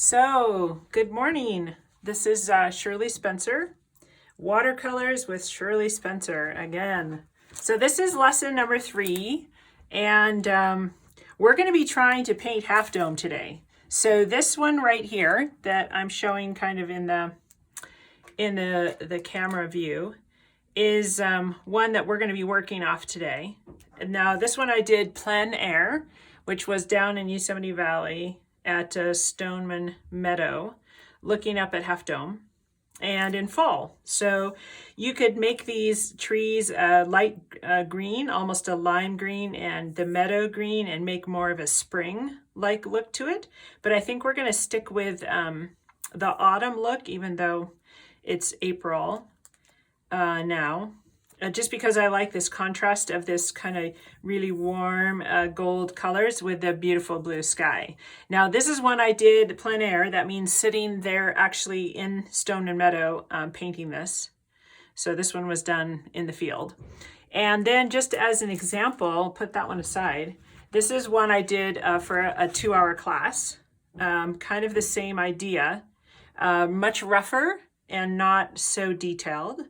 So, good morning. This is Shirley Spencer, Watercolors with Shirley Spencer again. So this is lesson number 3, and we're going to be trying to paint Half Dome today. So this one right here that I'm showing kind of in the camera view is one that we're going to be working off today. Now this one I did plein air, which was down in Yosemite Valley at Stoneman Meadow, looking up at Half Dome, and in fall. So you could make these trees light green, almost a lime green, and the meadow green, and make more of a spring-like look to it. But I think we're going to stick with the autumn look, even though it's April now. Just because I like this contrast of this kind of really warm gold colors with the beautiful blue sky. Now this is one I did plein air. That means sitting there actually in Stoneman Meadow painting this. So this one was done in the field. And then just as an example, put that one aside. This is one I did for a 2-hour class. Kind of the same idea, much rougher and not so detailed,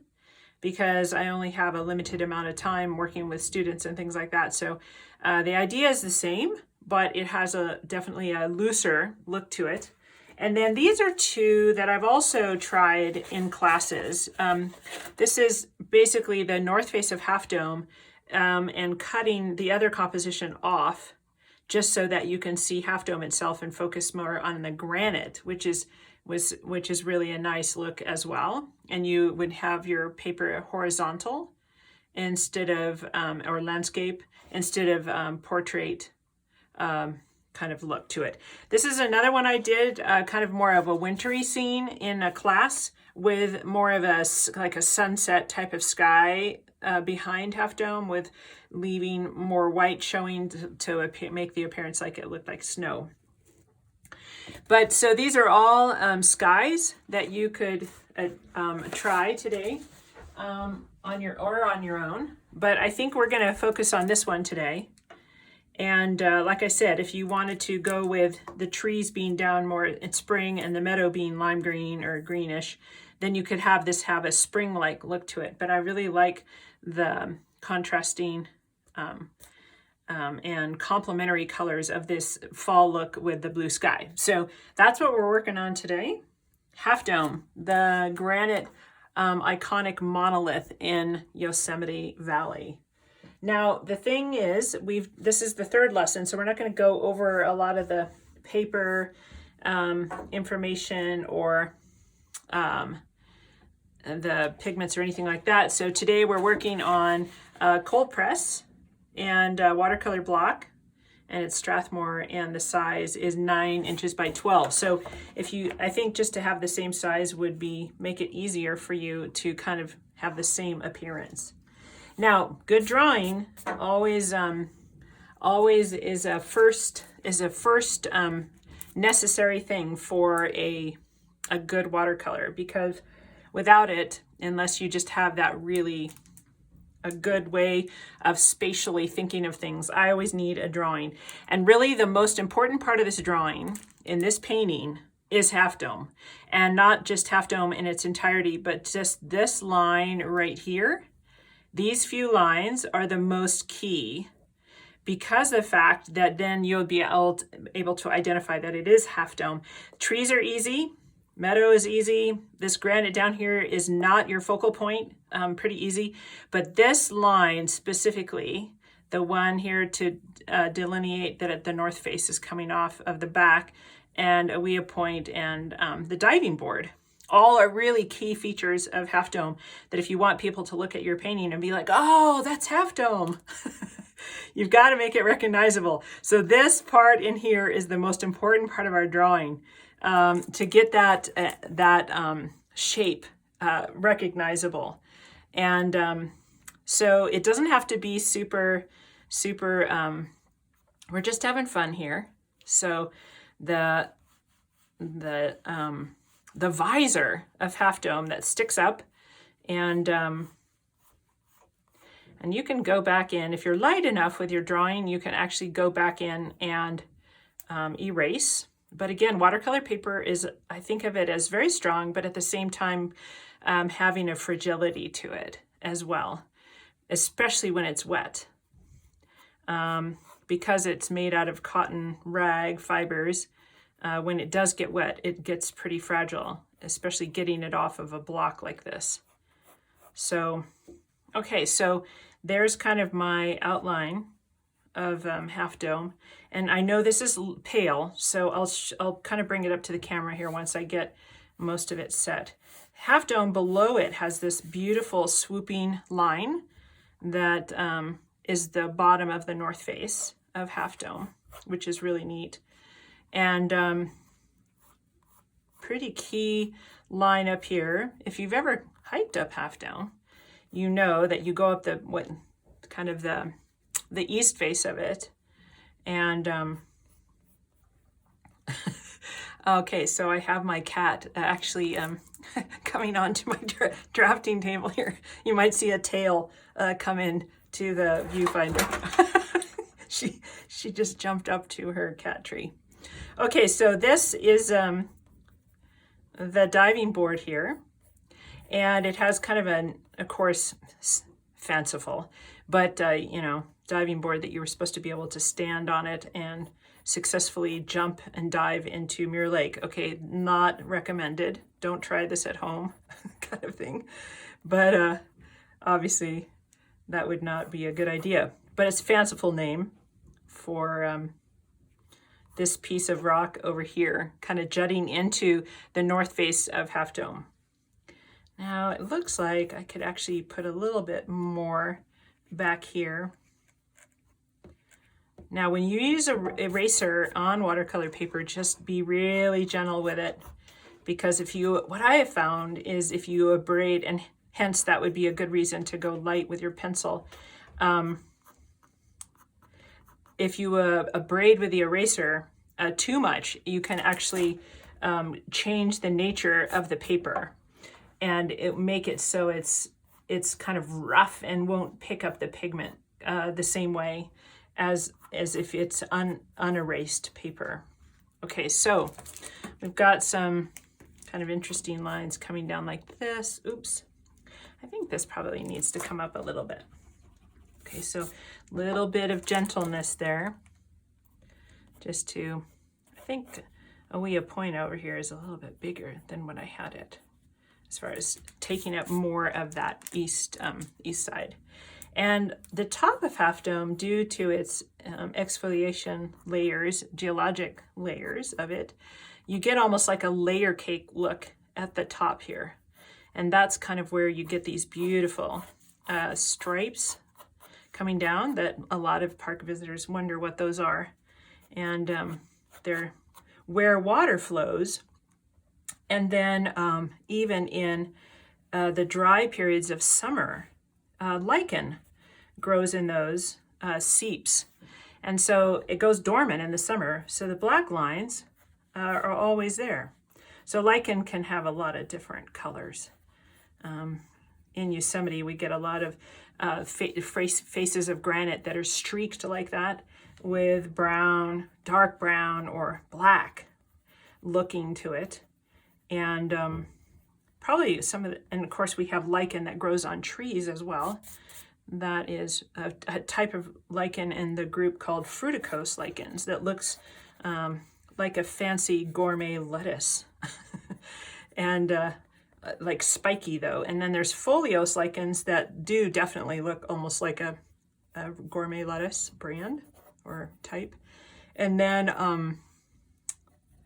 because I only have a limited amount of time working with students and things like that. So the idea is the same, but it has definitely a looser look to it. And then these are two that I've also tried in classes. This is basically the north face of Half Dome and cutting the other composition off just so that you can see Half Dome itself and focus more on the granite, which is really a nice look as well. And you would have your paper horizontal instead of, or landscape, instead of portrait kind of look to it. This is another one I did, kind of more of a wintry scene in a class with more of like a sunset type of sky behind Half Dome, with leaving more white showing to make the appearance like it looked like snow. But so these are all skies that you could try today on your own. But I think we're going to focus on this one today. And like I said, if you wanted to go with the trees being down more in spring and the meadow being lime green or greenish, then you could have this have a spring-like look to it. But I really like the contrasting and complementary colors of this fall look with the blue sky. So that's what we're working on today. Half Dome, the granite iconic monolith in Yosemite Valley. Now the thing is, this is the third lesson, so we're not going to go over a lot of the paper information or the pigments or anything like that. So today we're working on cold press and watercolor block, and it's Strathmore, and the size is 9 inches by 12. So I think just to have the same size would make it easier for you to kind of have the same appearance. Now, good drawing always is a first necessary thing for a good watercolor, because without it, unless you just have that really a good way of spatially thinking of things, I always need a drawing. And really the most important part of this drawing in this painting is Half Dome. And not just Half Dome in its entirety, but just this line right here. These few lines are the most key, because of the fact that then you'll be able to identify that it is Half Dome. Trees are easy. Meadow is easy. This granite down here is not your focal point, pretty easy. But this line specifically, the one here to delineate that the north face is coming off of the back, and a Wea point, and the diving board, all are really key features of Half Dome that if you want people to look at your painting and be like, oh, that's Half Dome, you've got to make it recognizable. So this part in here is the most important part of our drawing. To get that shape recognizable. And so it doesn't have to be super, we're just having fun here. So the visor of Half Dome that sticks up, and you can go back in. If you're light enough with your drawing, you can actually go back in and erase But again, watercolor paper is, I think of it as very strong, but at the same time, having a fragility to it as well, especially when it's wet. Because it's made out of cotton rag fibers, when it does get wet, it gets pretty fragile, especially getting it off of a block like this. So, okay, so there's kind of my outline of Half Dome. And I know this is pale, so I'll kind of bring it up to the camera here once I get most of it set. Half Dome below it has this beautiful swooping line that is the bottom of the north face of Half Dome, which is really neat. And pretty key line up here. If you've ever hiked up Half Dome, you know that you go up the east face of it. And okay, so I have my cat actually coming onto my drafting table here. You might see a tail come in to the viewfinder. She just jumped up to her cat tree. Okay, so this is the diving board here, and it has kind of of course, fanciful, but you know, diving board that you were supposed to be able to stand on it and successfully jump and dive into Mirror Lake. Okay, not recommended. Don't try this at home, kind of thing. But obviously, that would not be a good idea. But it's a fanciful name for this piece of rock over here, kind of jutting into the north face of Half Dome. Now, it looks like I could actually put a little bit more back here. Now, when you use an eraser on watercolor paper, just be really gentle with it, because what I have found is if you abrade, and hence that would be a good reason to go light with your pencil. If you abrade with the eraser too much, you can actually change the nature of the paper, and it make it so it's kind of rough and won't pick up the pigment the same way as if it's unerased paper. Okay, so we've got some kind of interesting lines coming down like this. Oops, I think this probably needs to come up a little bit. Okay, so a little bit of gentleness there. Just to, I think a point over here is a little bit bigger than when I had it, as far as taking up more of that east side. And the top of Half Dome, due to its exfoliation layers, geologic layers of it, you get almost like a layer cake look at the top here. And that's kind of where you get these beautiful stripes coming down that a lot of park visitors wonder what those are. And they're where water flows. And then even in the dry periods of summer, lichen grows in those seeps. And so it goes dormant in the summer. So the black lines are always there. So lichen can have a lot of different colors. In Yosemite, we get a lot of faces of granite that are streaked like that with brown, dark brown, or black looking to it. And probably and of course we have lichen that grows on trees as well. That is a type of lichen in the group called fruticose lichens that looks like a fancy gourmet lettuce. And like spiky though. And then there's foliose lichens that do definitely look almost like a gourmet lettuce brand or type. And then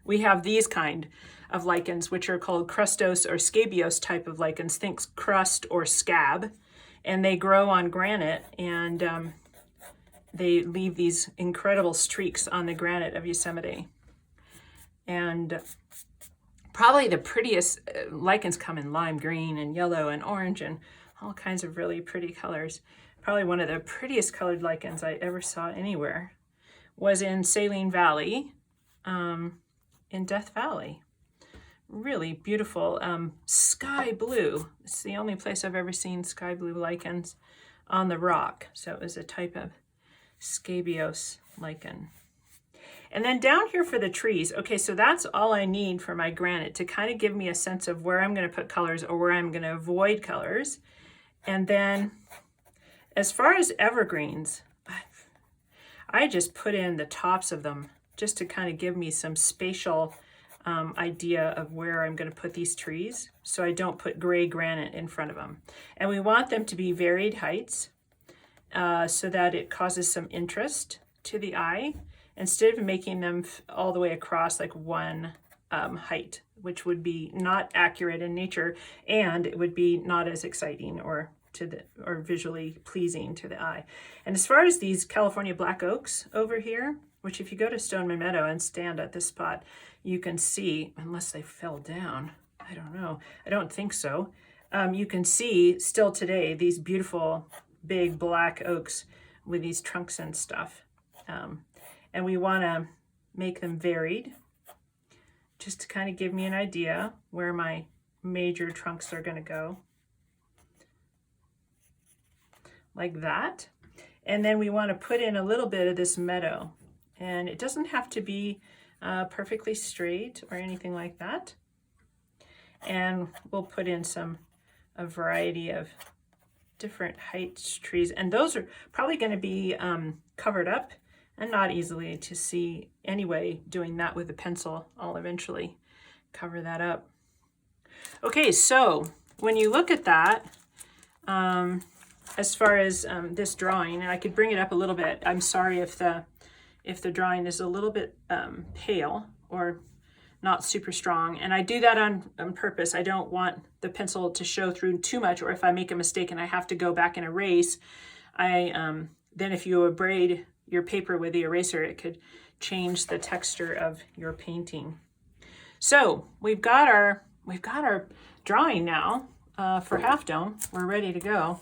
we have these kind of lichens, which are called crustose or scabiose type of lichens. Think crust or scab. And they grow on granite, and they leave these incredible streaks on the granite of Yosemite. And probably the prettiest lichens come in lime green and yellow and orange and all kinds of really pretty colors. Probably one of the prettiest colored lichens I ever saw anywhere was in Saline Valley, in Death Valley. Really beautiful sky blue. It's the only place I've ever seen sky blue lichens on the rock. So it was a type of scabiose lichen. And then down here for the trees, okay, so that's all I need for my granite to kind of give me a sense of where I'm going to put colors or where I'm going to avoid colors. And then as far as evergreens, I just put in the tops of them just to kind of give me some spatial idea of where I'm going to put these trees, so I don't put gray granite in front of them. And we want them to be varied heights so that it causes some interest to the eye, instead of making them all the way across like one height, which would be not accurate in nature, and it would be not as exciting or visually pleasing to the eye. And as far as these California black oaks over here, which if you go to Stoneman Meadow and stand at this spot, you can see, unless they fell down, I don't know, I don't think so, you can see still today these beautiful big black oaks with these trunks and stuff. And we want to make them varied, just to kind of give me an idea where my major trunks are going to go. Like that. And then we want to put in a little bit of this meadow. And it doesn't have to be perfectly straight or anything like that. And we'll put in a variety of different height trees. And those are probably going to be covered up and not easily to see anyway. Doing that with a pencil, I'll eventually cover that up. Okay, so when you look at that, as far as this drawing, and I could bring it up a little bit. I'm sorry if the drawing is a little bit pale or not super strong, and I do that on purpose. I don't want the pencil to show through too much, or if I make a mistake and I have to go back and erase, then if you abrade your paper with the eraser, it could change the texture of your painting. So we've got our drawing now for Half Dome. We're ready to go.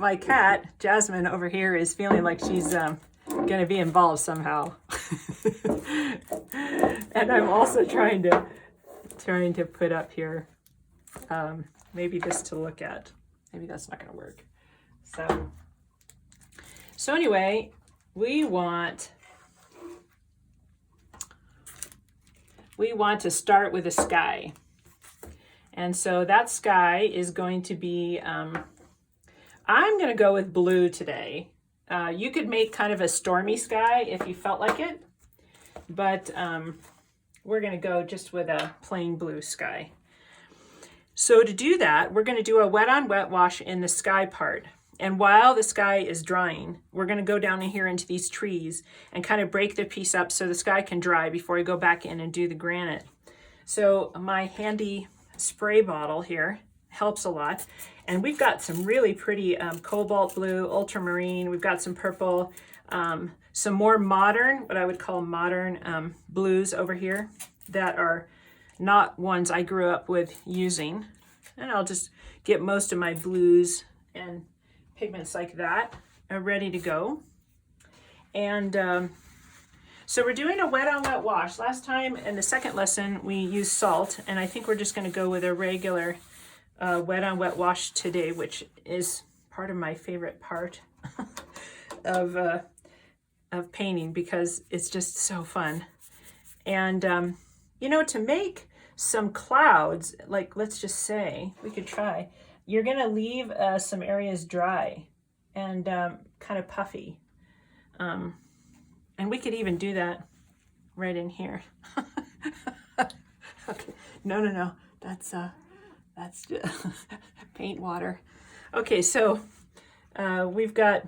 My cat Jasmine over here is feeling like she's going to be involved somehow. And I'm also trying to put up here maybe this to look at. Maybe that's not going to work. So anyway, we want to start with a sky. And so that sky is going to be, I'm going to go with blue today. You could make kind of a stormy sky if you felt like it, but we're going to go just with a plain blue sky. So to do that, we're going to do a wet on wet wash in the sky part. And while the sky is drying, we're going to go down in here into these trees and kind of break the piece up so the sky can dry before I go back in and do the granite. So my handy spray bottle here helps a lot. And we've got some really pretty cobalt blue, ultramarine. We've got some purple, some more modern, what I would call modern blues over here that are not ones I grew up with using. And I'll just get most of my blues and pigments like that are ready to go. And so we're doing a wet on wet wash. Last time in the second lesson we used salt, and I think we're just going to go with a regular wet on wet wash today, which is part of my favorite part of painting because it's just so fun. And you know, to make some clouds, like let's just say we could try, you're going to leave some areas dry and kind of puffy. And we could even do that right in here. Okay, no, that's just paint water. Okay, so we've got,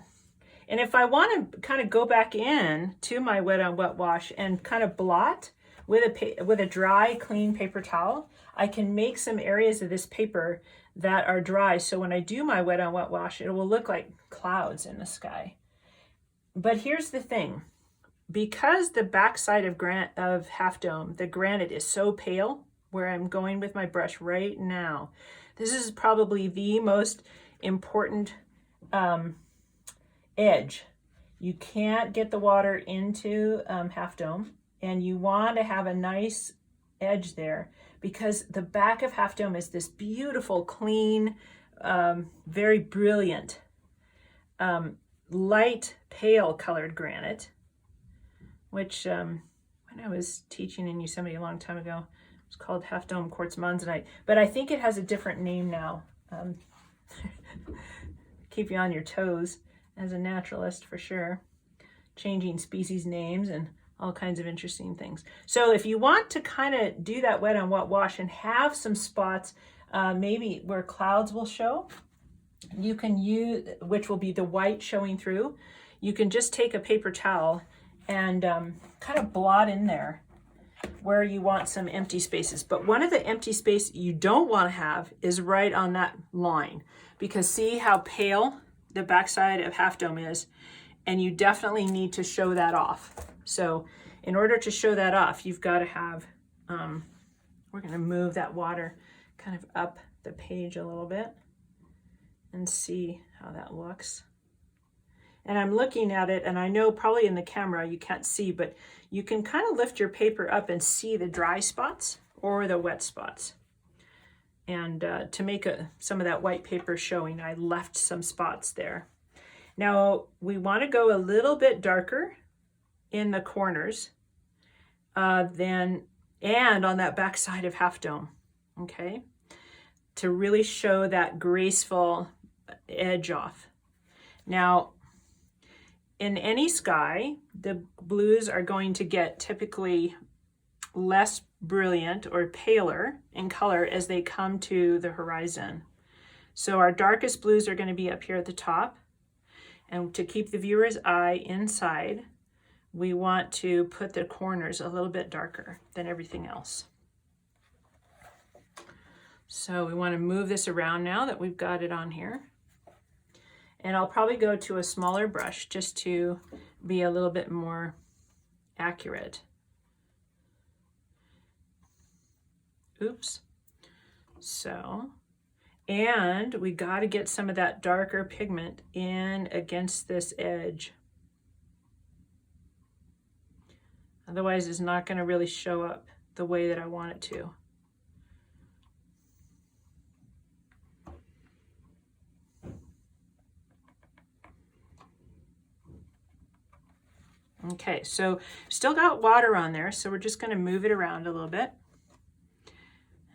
and if I want to kind of go back in to my wet on wet wash and kind of blot with a dry, clean paper towel, I can make some areas of this paper that are dry. So when I do my wet on wet wash, it will look like clouds in the sky. But here's the thing. Because the backside of Half Dome, the granite is so pale, where I'm going with my brush right now, this is probably the most important edge. You can't get the water into Half Dome, and you want to have a nice edge there because the back of Half Dome is this beautiful, clean, very brilliant light pale colored granite, which when I was teaching in Yosemite a long time ago, it was called Half Dome Quartz Monzonite, but I think it has a different name now. Keep you on your toes as a naturalist for sure. Changing species names and all kinds of interesting things. So if you want to kind of do that wet on wet wash and have some spots, maybe where clouds will show, you can use, which will be the white showing through, you can just take a paper towel and kind of blot in there where you want some empty spaces. But one of the empty space you don't want to have is right on that line, because see how pale the backside of Half Dome is, and you definitely need to show that off. So in order to show that off, you've got to have, we're going to move that water kind of up the page a little bit and see how that looks. And I'm looking at it, and I know probably in the camera you can't see, but you can kind of lift your paper up and see the dry spots or the wet spots. And to make some of that white paper showing, I left some spots there. Now we want to go a little bit darker in the corners and on that back side of Half Dome, okay, to really show that graceful edge off. Now, in any sky, the blues are going to get typically less brilliant or paler in color as they come to the horizon. So our darkest blues are going to be up here at the top. And to keep the viewer's eye inside, we want to put the corners a little bit darker than everything else. So we want to move this around now that we've got it on here. And I'll probably go to a smaller brush just to be a little bit more accurate. Oops. So, and we got to get some of that darker pigment in against this edge. Otherwise, it's not going to really show up the way that I want it to. Okay, so still got water on there, so we're just going to move it around a little bit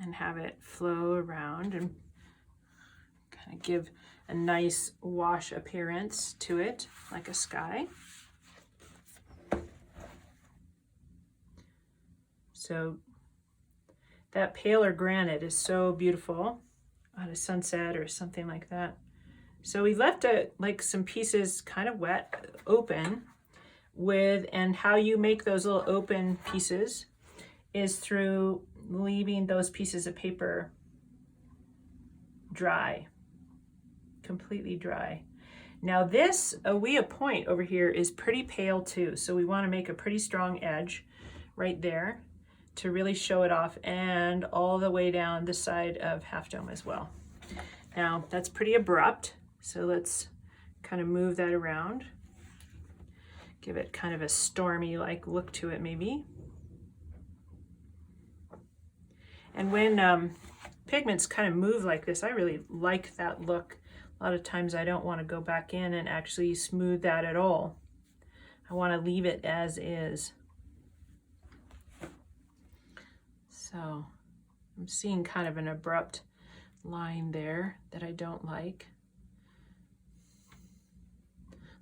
and have it flow around and kind of give a nice wash appearance to it, like a sky. So that paler granite is so beautiful on a sunset or something like that. So we left like some pieces kind of wet, open, and how you make those little open pieces is through leaving those pieces of paper dry, completely dry. Now this Awea point over here is pretty pale too, so we want to make a pretty strong edge right there to really show it off, and all the way down the side of Half Dome as well. Now that's pretty abrupt, so let's kind of move that around. Give it kind of a stormy like look to it maybe. And when pigments kind of move like this, I really like that look. A lot of times I don't want to go back in and actually smooth that at all. I want to leave it as is. So I'm seeing kind of an abrupt line there that I don't like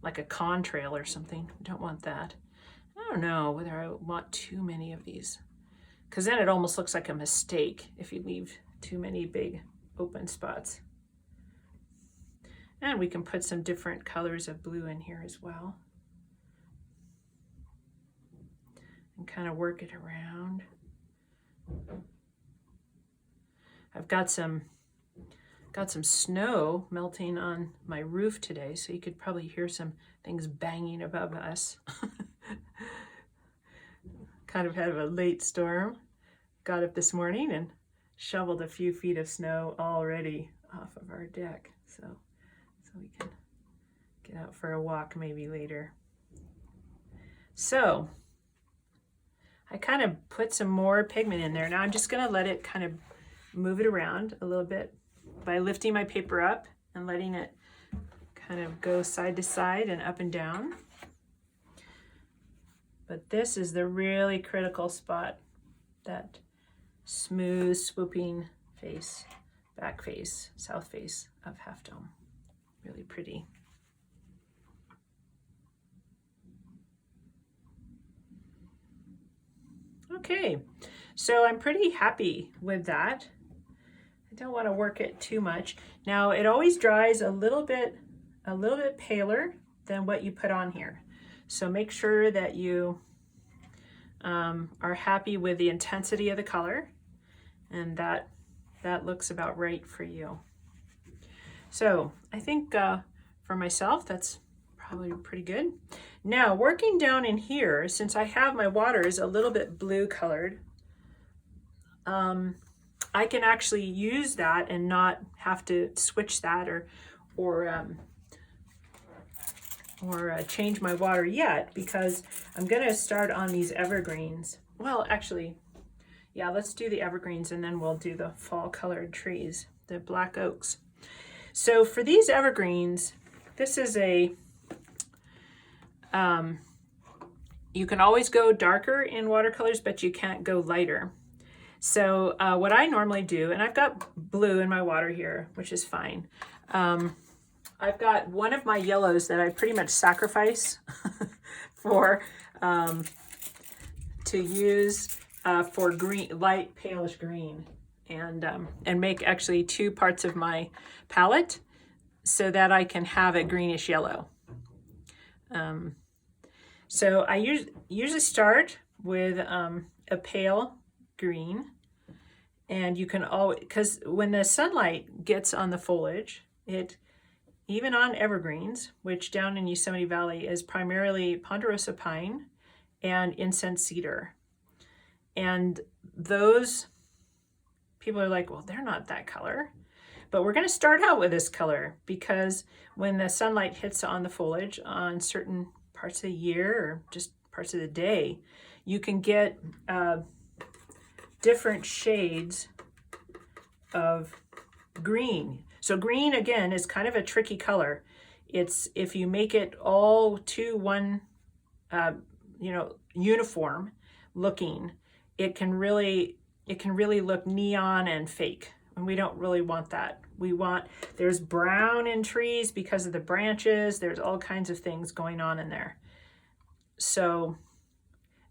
a contrail or something. I don't want that. I don't know whether I want too many of these, because then it almost looks like a mistake if you leave too many big open spots. And we can put some different colors of blue in here as well and kind of work it around. I've got some snow melting on my roof today, so you could probably hear some things banging above us. Kind of had a late storm. Got up this morning and shoveled a few feet of snow already off of our deck, so we can get out for a walk maybe later. So I kind of put some more pigment in there. Now I'm just going to let it kind of move it around a little bit by lifting my paper up and letting it kind kind of go side to side and up and down. But this is the really critical spot, that smooth swooping face, back face, south face of Half Dome. Really pretty. Okay, so I'm pretty happy with that. I don't want to work it too much. Now it always dries a little bit paler than what you put on here. So make sure that you are happy with the intensity of the color, and that looks about right for you. So I think for myself, that's probably pretty good. Now working down in here, since I have my waters a little bit blue colored, I can actually use that and not have to switch that or change my water yet, because I'm gonna start on these evergreens. Well, actually, yeah, let's do the evergreens and then we'll do the fall colored trees, the black oaks. So for these evergreens, this is a, you can always go darker in watercolors, but you can't go lighter. So what I normally do, and I've got blue in my water here, which is fine. I've got one of my yellows that I pretty much sacrifice for to use for green, light palish green, and make actually two parts of my palette so that I can have a greenish yellow. So I usually start with a pale green, and you can always, because when the sunlight gets on the foliage, even on evergreens, which down in Yosemite Valley is primarily ponderosa pine and incense cedar. And those people are like, well, they're not that color. But we're going to start out with this color, because when the sunlight hits on the foliage on certain parts of the year or just parts of the day, you can get different shades of green. So green, again, is kind of a tricky color. It's, if you make it all to one, uniform looking, it can really look neon and fake. And we don't really want that. There's brown in trees because of the branches. There's all kinds of things going on in there. So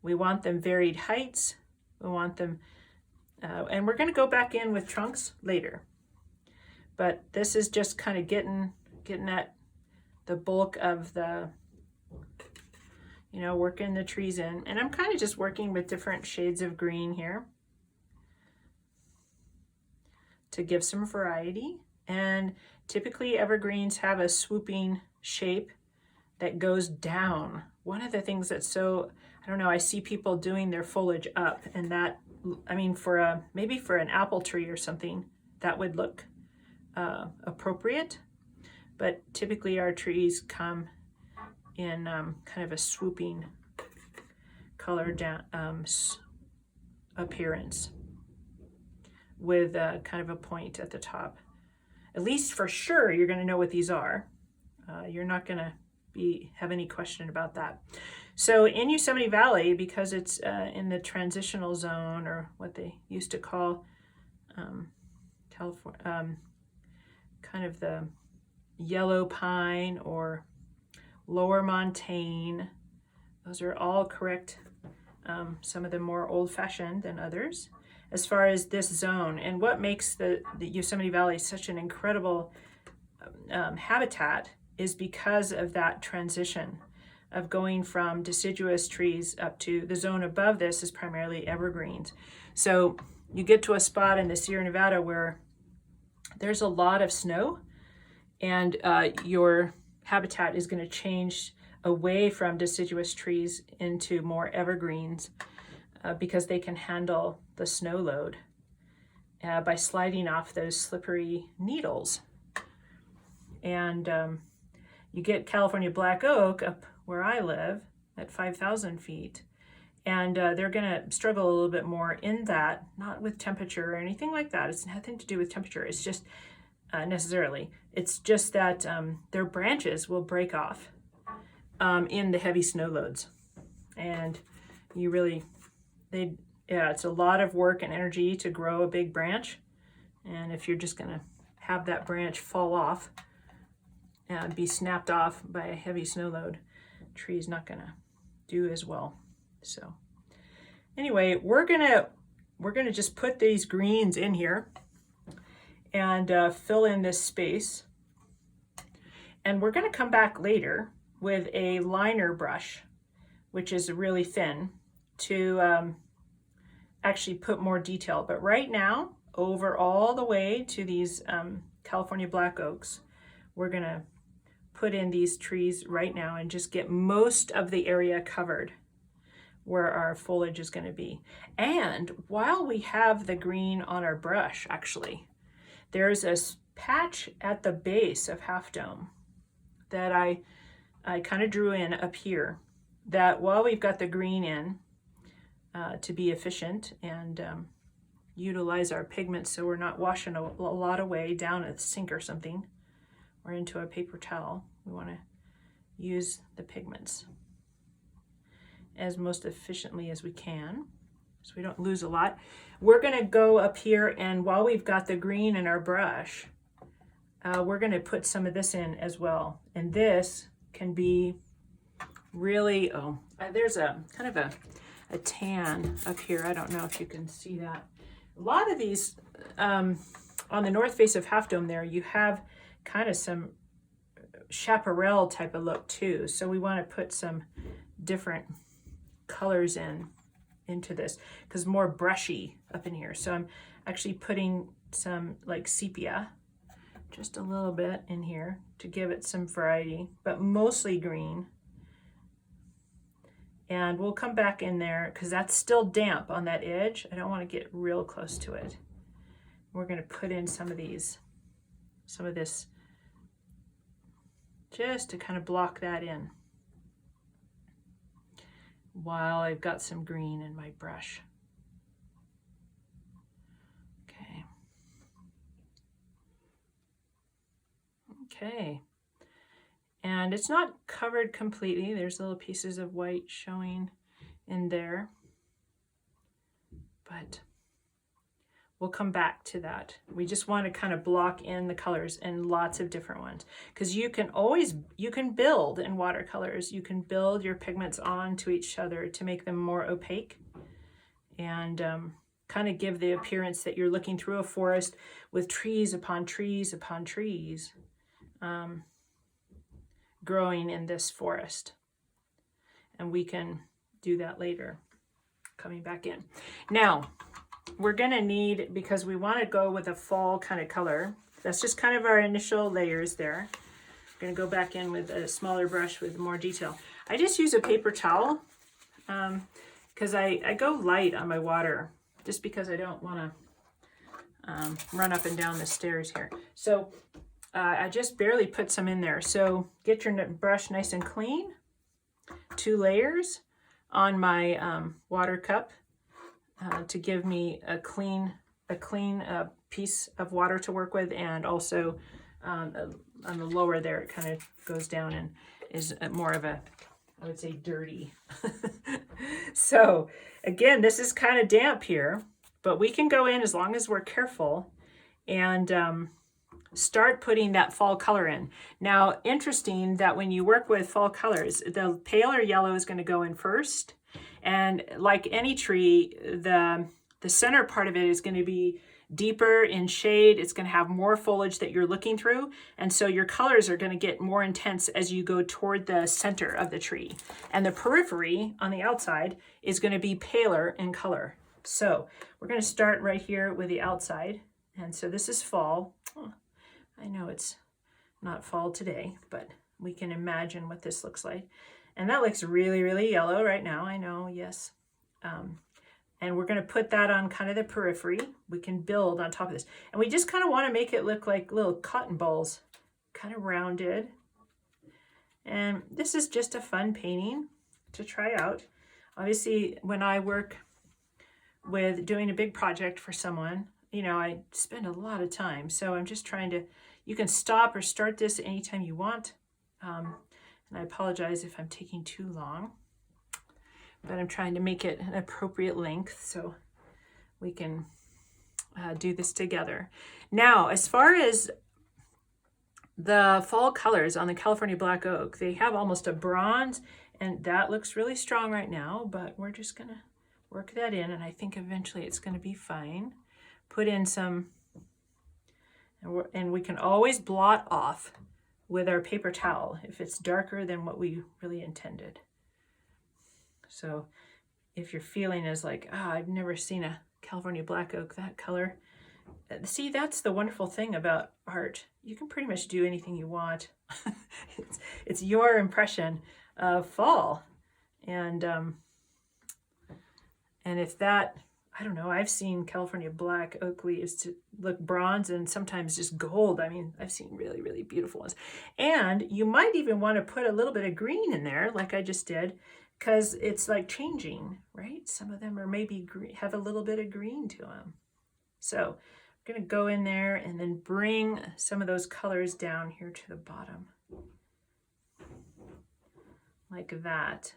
we want them varied heights. We want them, and we're going to go back in with trunks later. But this is just kind of getting at the bulk of the, working the trees in. And I'm kind of just working with different shades of green here to give some variety. And typically evergreens have a swooping shape that goes down. One of the things that's so, I don't know, I see people doing their foliage up, and that, I mean, maybe for an apple tree or something, that would look appropriate. But typically our trees come in kind of a swooping color down appearance, with kind of a point at the top. At least for sure, you're going to know what these are. You're not going to have any question about that. So in Yosemite Valley, because it's in the transitional zone, or what they used to call California, kind of the yellow pine or lower montane, those are all correct. Some of them more old-fashioned than others, as far as this zone. And what makes the Yosemite Valley such an incredible habitat is because of that transition of going from deciduous trees up to the zone above this is primarily evergreens. So you get to a spot in the Sierra Nevada where there's a lot of snow, and your habitat is going to change away from deciduous trees into more evergreens because they can handle the snow load by sliding off those slippery needles. And you get California black oak up where I live at 5,000 feet, and they're going to struggle a little bit more in that, not with temperature or anything like that. It's nothing to do with temperature. It's just necessarily. It's just that their branches will break off in the heavy snow loads. And you really, it's a lot of work and energy to grow a big branch. And if you're just gonna have that branch fall off and be snapped off by a heavy snow load, the tree is not gonna do as well. So anyway, we're gonna just put these greens in here and fill in this space. And we're gonna come back later with a liner brush, which is really thin, to actually put more detail. But right now, over all the way to these California black oaks, we're gonna put in these trees right now and just get most of the area covered where our foliage is gonna be. And while we have the green on our brush, actually, there's a patch at the base of Half Dome that I kind of drew in up here, that while we've got the green in to be efficient and utilize our pigments so we're not washing a lot away down a sink or something or into a paper towel, we want to use the pigments as most efficiently as we can so we don't lose a lot. We're going to go up here, and while we've got the green in our brush, we're going to put some of this in as well. And this can be really, there's a kind of a tan up here. I don't know if you can see that. A lot of these, on the north face of Half Dome there, you have kind of some chaparral type of look too. So we want to put some different colors into this, because more brushy up in here. So I'm actually putting some like sepia, just a little bit in here to give it some variety, but mostly green. And we'll come back in there because that's still damp on that edge. I don't want to get real close to it. We're going to put in some of this just to kind of block that in while I've got some green in my brush. Okay. Okay. And it's not covered completely. There's little pieces of white showing in there, but we'll come back to that. We just want to kind of block in the colors in lots of different ones, because you can build in watercolors. You can build your pigments onto each other to make them more opaque and kind of give the appearance that you're looking through a forest with trees upon trees upon trees. Growing in this forest. And we can do that later, coming back in. Now, we're gonna need, because we wanna go with a fall kind of color, that's just kind of our initial layers there. I'm gonna go back in with a smaller brush with more detail. I just use a paper towel, because I go light on my water, just because I don't wanna run up and down the stairs here. So I just barely put some in there. So get your brush nice and clean. 2 layers on my water cup to give me a clean piece of water to work with, and also on the lower there it kind of goes down and is more of a, I would say, dirty. So again, this is kind of damp here, but we can go in as long as we're careful and start putting that fall color in. Now, interesting that when you work with fall colors, the paler yellow is going to go in first. And like any tree, the center part of it is going to be deeper in shade. It's going to have more foliage that you're looking through. And so your colors are going to get more intense as you go toward the center of the tree. And the periphery on the outside is going to be paler in color. So we're going to start right here with the outside. And so this is fall. Oh, I know it's not fall today, but we can imagine what this looks like. And that looks really, really yellow right now. I know, yes. And we're going to put that on kind of the periphery. We can build on top of this. And we just kind of want to make it look like little cotton balls, kind of rounded. And this is just a fun painting to try out. Obviously, when I work with doing a big project for someone, you know, I spend a lot of time. So I'm just trying to, you can stop or start this anytime you want. And I apologize if I'm taking too long, but I'm trying to make it an appropriate length so we can do this together. Now, as far as the fall colors on the California black oak, they have almost a bronze, and that looks really strong right now, but we're just gonna work that in, and I think eventually it's gonna be fine. Put in some, and we can always blot off with our paper towel if it's darker than what we really intended. So if your feeling is like, I've never seen a California black oak that color, see, that's the wonderful thing about art. You can pretty much do anything you want. It's your impression of fall. And if that, I don't know, I've seen California black oak leaves to look bronze and sometimes just gold. I mean, I've seen really, really beautiful ones. And you might even want to put a little bit of green in there, like I just did, because it's like changing, right? Some of them are maybe have a little bit of green to them. So I'm going to go in there and then bring some of those colors down here to the bottom. Like that.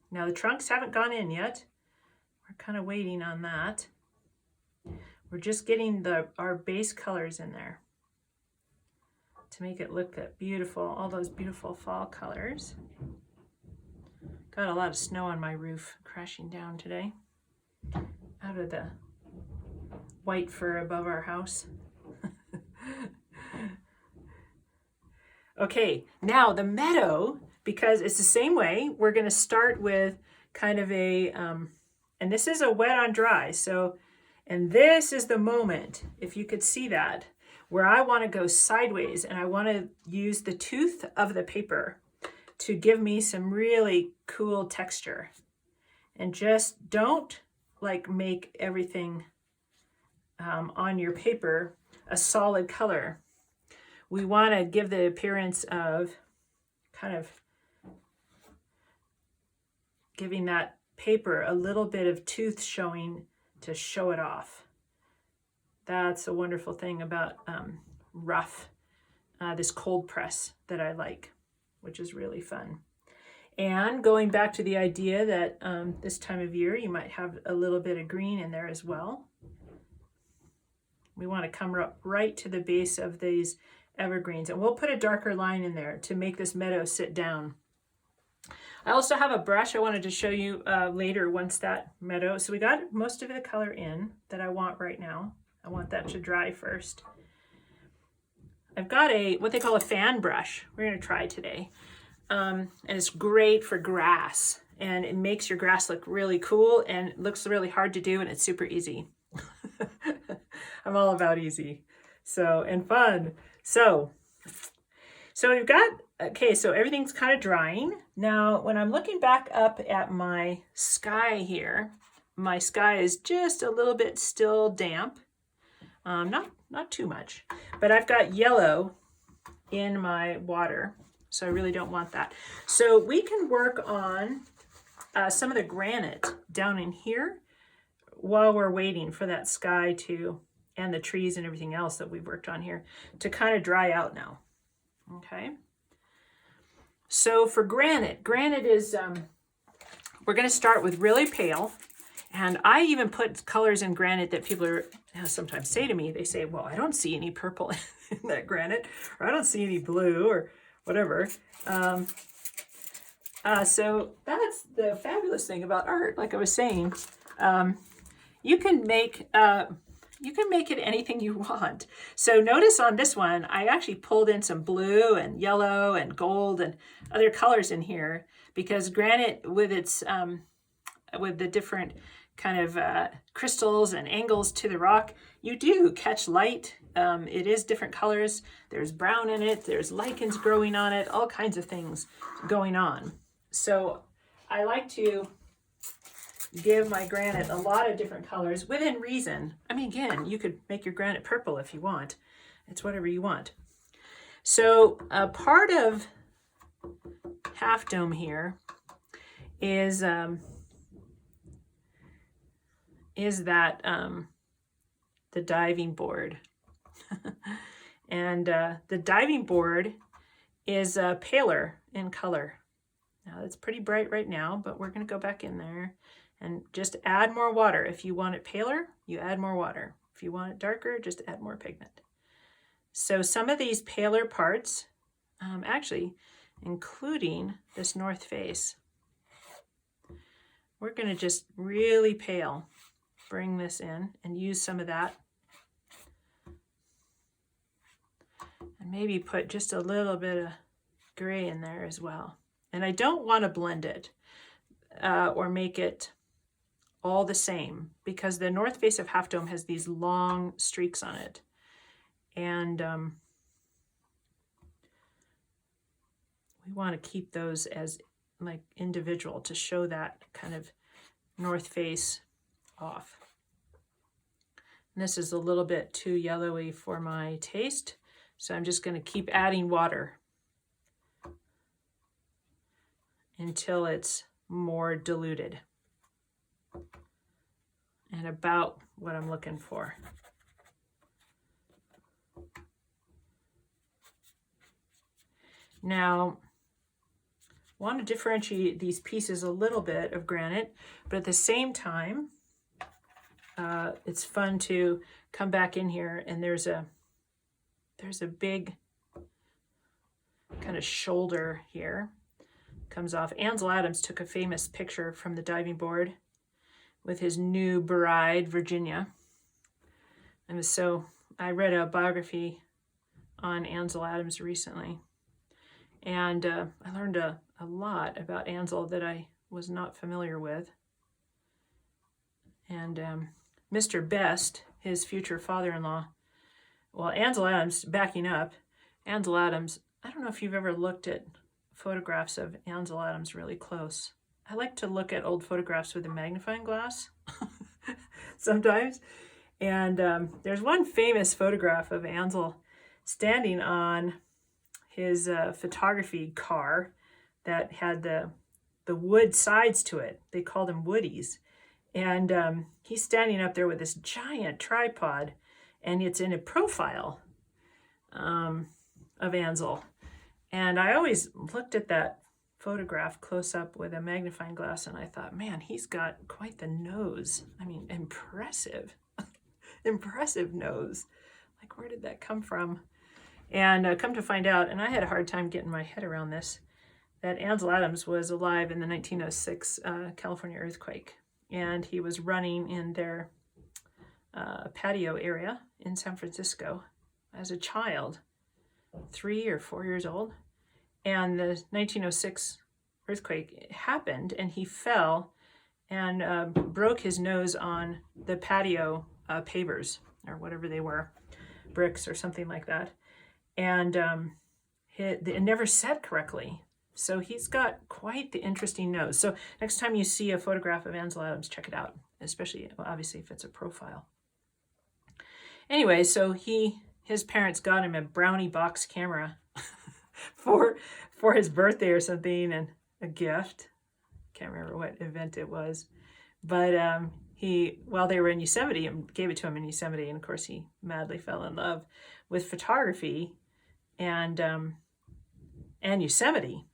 Now the trunks haven't gone in yet. We're kind of waiting on that. We're just getting our base colors in there to make it look that beautiful, all those beautiful fall colors. Got a lot of snow on my roof crashing down today out of the white fur above our house. Okay, now the meadow, because it's the same way, we're going to start with kind of a, and this is a wet on dry. So, and this is the moment, if you could see that, where I want to go sideways and I want to use the tooth of the paper to give me some really cool texture. And just don't like make everything on your paper a solid color. We want to give the appearance of kind of giving that paper a little bit of tooth showing to show it off. That's a wonderful thing about rough, this cold press that I like, which is really fun. And going back to the idea that this time of year, you might have a little bit of green in there as well. We want to come up right to the base of these evergreens, and we'll put a darker line in there to make this meadow sit down. I also have a brush I wanted to show you later once that meadow, so we got most of the color in that I want right now. I want that to dry first. I've got what they call a fan brush we're going to try today. And it's great for grass, and it makes your grass look really cool and looks really hard to do, and it's super easy. I'm all about easy. So, and fun. So we've got, okay, so everything's kind of drying. Now, when I'm looking back up at my sky here, my sky is just a little bit still damp. Not too much, but I've got yellow in my water, so I really don't want that. So we can work on some of the granite down in here while we're waiting for that sky to, and the trees and everything else that we've worked on here to kind of dry out now. Okay. So for granite is, we're going to start with really pale. And I even put colors in granite that people sometimes say to me, they say, well, I don't see any purple in that granite, or I don't see any blue or whatever. So that's the fabulous thing about art. Like I was saying, you can make it anything you want. So notice on this one, I actually pulled in some blue and yellow and gold and other colors in here, because granite with its with the different kind of crystals and angles to the rock, you do catch light. It is different colors. There's brown in it. There's lichens growing on it. All kinds of things going on. So I like to give my granite a lot of different colors within reason. I mean, again, you could make your granite purple if you want. It's whatever you want. So part of Half Dome here is that the diving board. And the diving board is paler in color. Now it's pretty bright right now, but we're going to go back in there and just add more water. If you want it paler, you add more water. If you want it darker, just add more pigment. So some of these paler parts, actually including this north face, we're going to just really pale bring this in and use some of that. And maybe put just a little bit of gray in there as well. And I don't want to blend it or make it all the same, because the north face of Half Dome has these long streaks on it. And we want to keep those as like individual to show that kind of north face off. And this is a little bit too yellowy for my taste, so I'm just going to keep adding water until it's more diluted and about what I'm looking for. Now, I want to differentiate these pieces a little bit of granite, but at the same time, it's fun to come back in here, and there's a big kind of shoulder here. Comes off. Ansel Adams took a famous picture from the diving board with his new bride, Virginia. And so I read a biography on Ansel Adams recently, and I learned a lot about Ansel that I was not familiar with. And Mr. Best, his future father-in-law, well, Ansel Adams, backing up, Ansel Adams, I don't know if you've ever looked at photographs of Ansel Adams really close. I like to look at old photographs with a magnifying glass sometimes. And there's one famous photograph of Ansel standing on his photography car that had the wood sides to it. They called them woodies. And he's standing up there with this giant tripod, and it's in a profile of Ansel. And I always looked at that photograph close up with a magnifying glass, and I thought, man, he's got quite the nose. I mean, impressive, impressive nose. Like, where did that come from? And come to find out, and I had a hard time getting my head around this, that Ansel Adams was alive in the 1906 California earthquake. And he was running in their patio area in San Francisco as a child, 3 or 4 years old. And the 1906 earthquake happened, and he fell and broke his nose on the patio pavers, or whatever they were, bricks or something like that. And it never set correctly. So he's got quite the interesting nose. So next time you see a photograph of Ansel Adams, check it out, especially, well, obviously, if it's a profile. Anyway, so his parents got him a Brownie box camera for his birthday or something, and a gift. Can't remember what event it was. But while they were in Yosemite, gave it to him in Yosemite, and of course he madly fell in love with photography and Yosemite,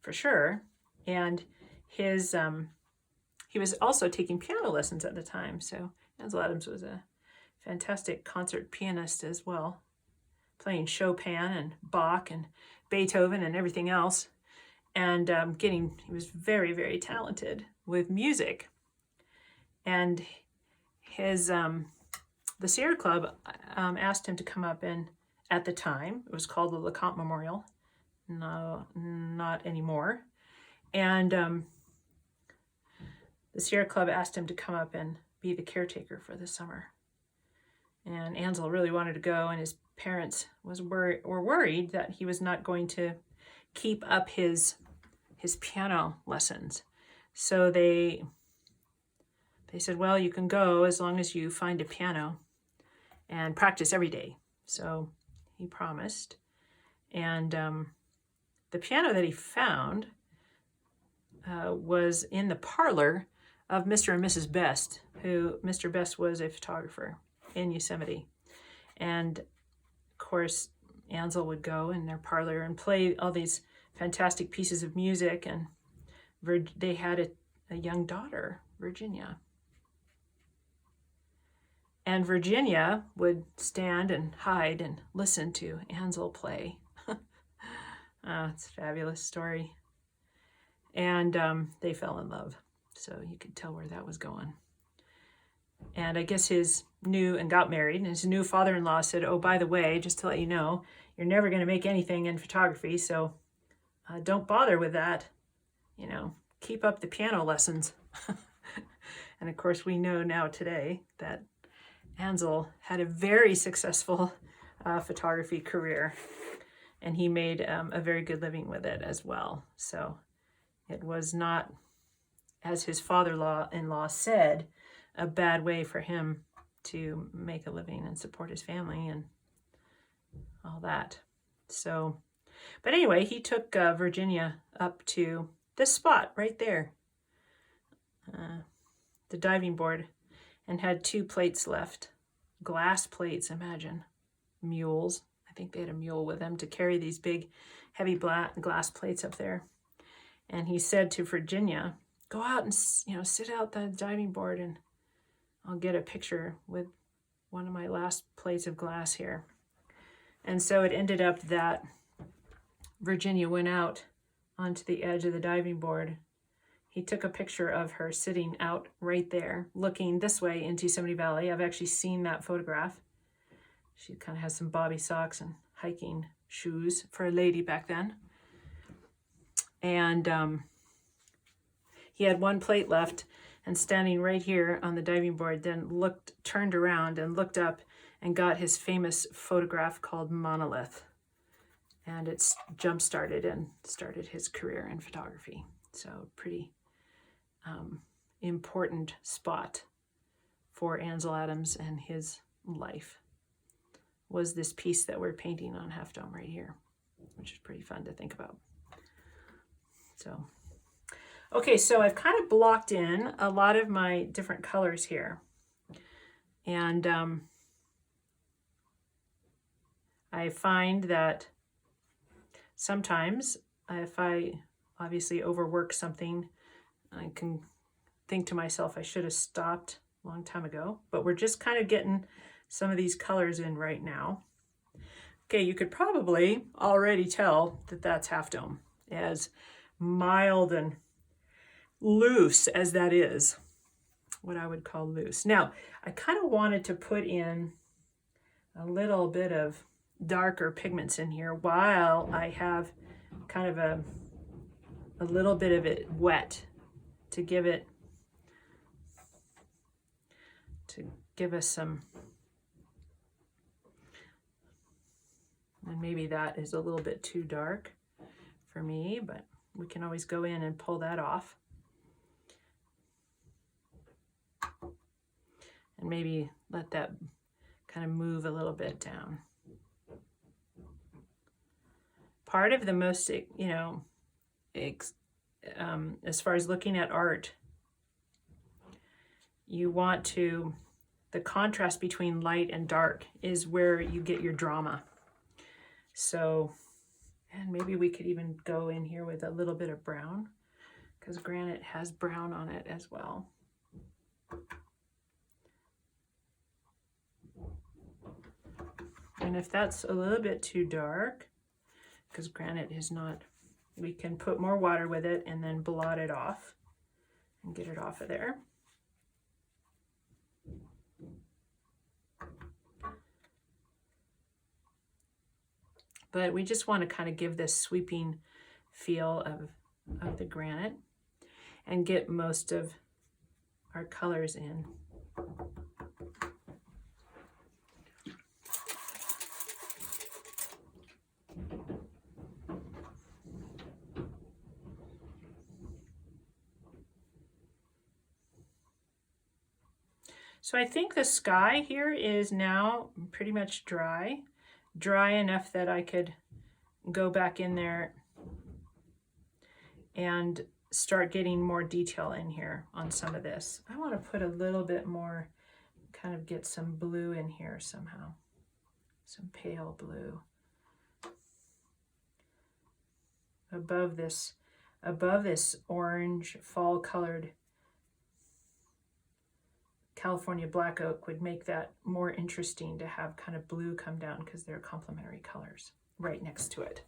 for sure. And he was also taking piano lessons at the time. So Ansel Adams was a fantastic concert pianist as well, playing Chopin and Bach and Beethoven and everything else. And he was very, very talented with music. And the Sierra Club asked him to come up, and at the time, it was called the LeCompte Memorial. No, not anymore. And the Sierra Club asked him to come up and be the caretaker for the summer. And Ansel really wanted to go, and his parents were worried that he was not going to keep up his piano lessons. So they said, well, you can go as long as you find a piano and practice every day. So he promised. And the piano that he found was in the parlor of Mr. and Mrs. Best, who Mr. Best was a photographer. in Yosemite. And of course, Ansel would go in their parlor and play all these fantastic pieces of music. And they had a young daughter, Virginia. And Virginia would stand and hide and listen to Ansel play. It's a fabulous story. And they fell in love. So you could tell where that was going. And I guess got married, and his new father-in-law said, oh, by the way, just to let you know, you're never going to make anything in photography, so don't bother with that. You know, keep up the piano lessons. And of course, we know now today that Ansel had a very successful photography career, and he made a very good living with it as well. So it was not, as his father-in-law said, a bad way for him to make a living and support his family and all that. So, but anyway, he took Virginia up to this spot right there, the diving board, and had 2 plates left. Glass plates, imagine. Mules. I think they had a mule with them to carry these big, heavy glass plates up there. And he said to Virginia, go out and, sit out the diving board and I'll get a picture with one of my last plates of glass here. And so it ended up that Virginia went out onto the edge of the diving board. He took a picture of her sitting out right there, looking this way into Yosemite Valley. I've actually seen that photograph. She kind of has some bobby socks and hiking shoes for a lady back then. And he had 1 plate left, and standing right here on the diving board, then turned around and looked up and got his famous photograph called Monolith. And it's jump-started and started his career in photography. So pretty important spot for Ansel Adams and his life was this piece that we're painting on Half Dome right here, which is pretty fun to think about. So, okay, so I've kind of blocked in a lot of my different colors here. And I find that sometimes if I obviously overwork something, I can think to myself, I should have stopped a long time ago, but we're just kind of getting some of these colors in right now. Okay, you could probably already tell that that's Half Dome, as mild and loose as that is, what I would call loose. Now, I kind of wanted to put in a little bit of darker pigments in here while I have kind of a little bit of it wet to give us some, and maybe that is a little bit too dark for me, but we can always go in and pull that off. And maybe let that kind of move a little bit down. Part of the most, as far as looking at art, you want to, the contrast between light and dark is where you get your drama. So, and maybe we could even go in here with a little bit of brown, because granite has brown on it as well. And if that's a little bit too dark, because granite is not, we can put more water with it and then blot it off and get it off of there. But we just want to kind of give this sweeping feel of the granite and get most of our colors in. So I think the sky here is now pretty much dry enough that I could go back in there and start getting more detail in here on some of this. I want to put a little bit more kind of get some blue in here somehow, some pale blue. Above this orange fall colored California black oak would make that more interesting to have kind of blue come down because they're complementary colors right next to it.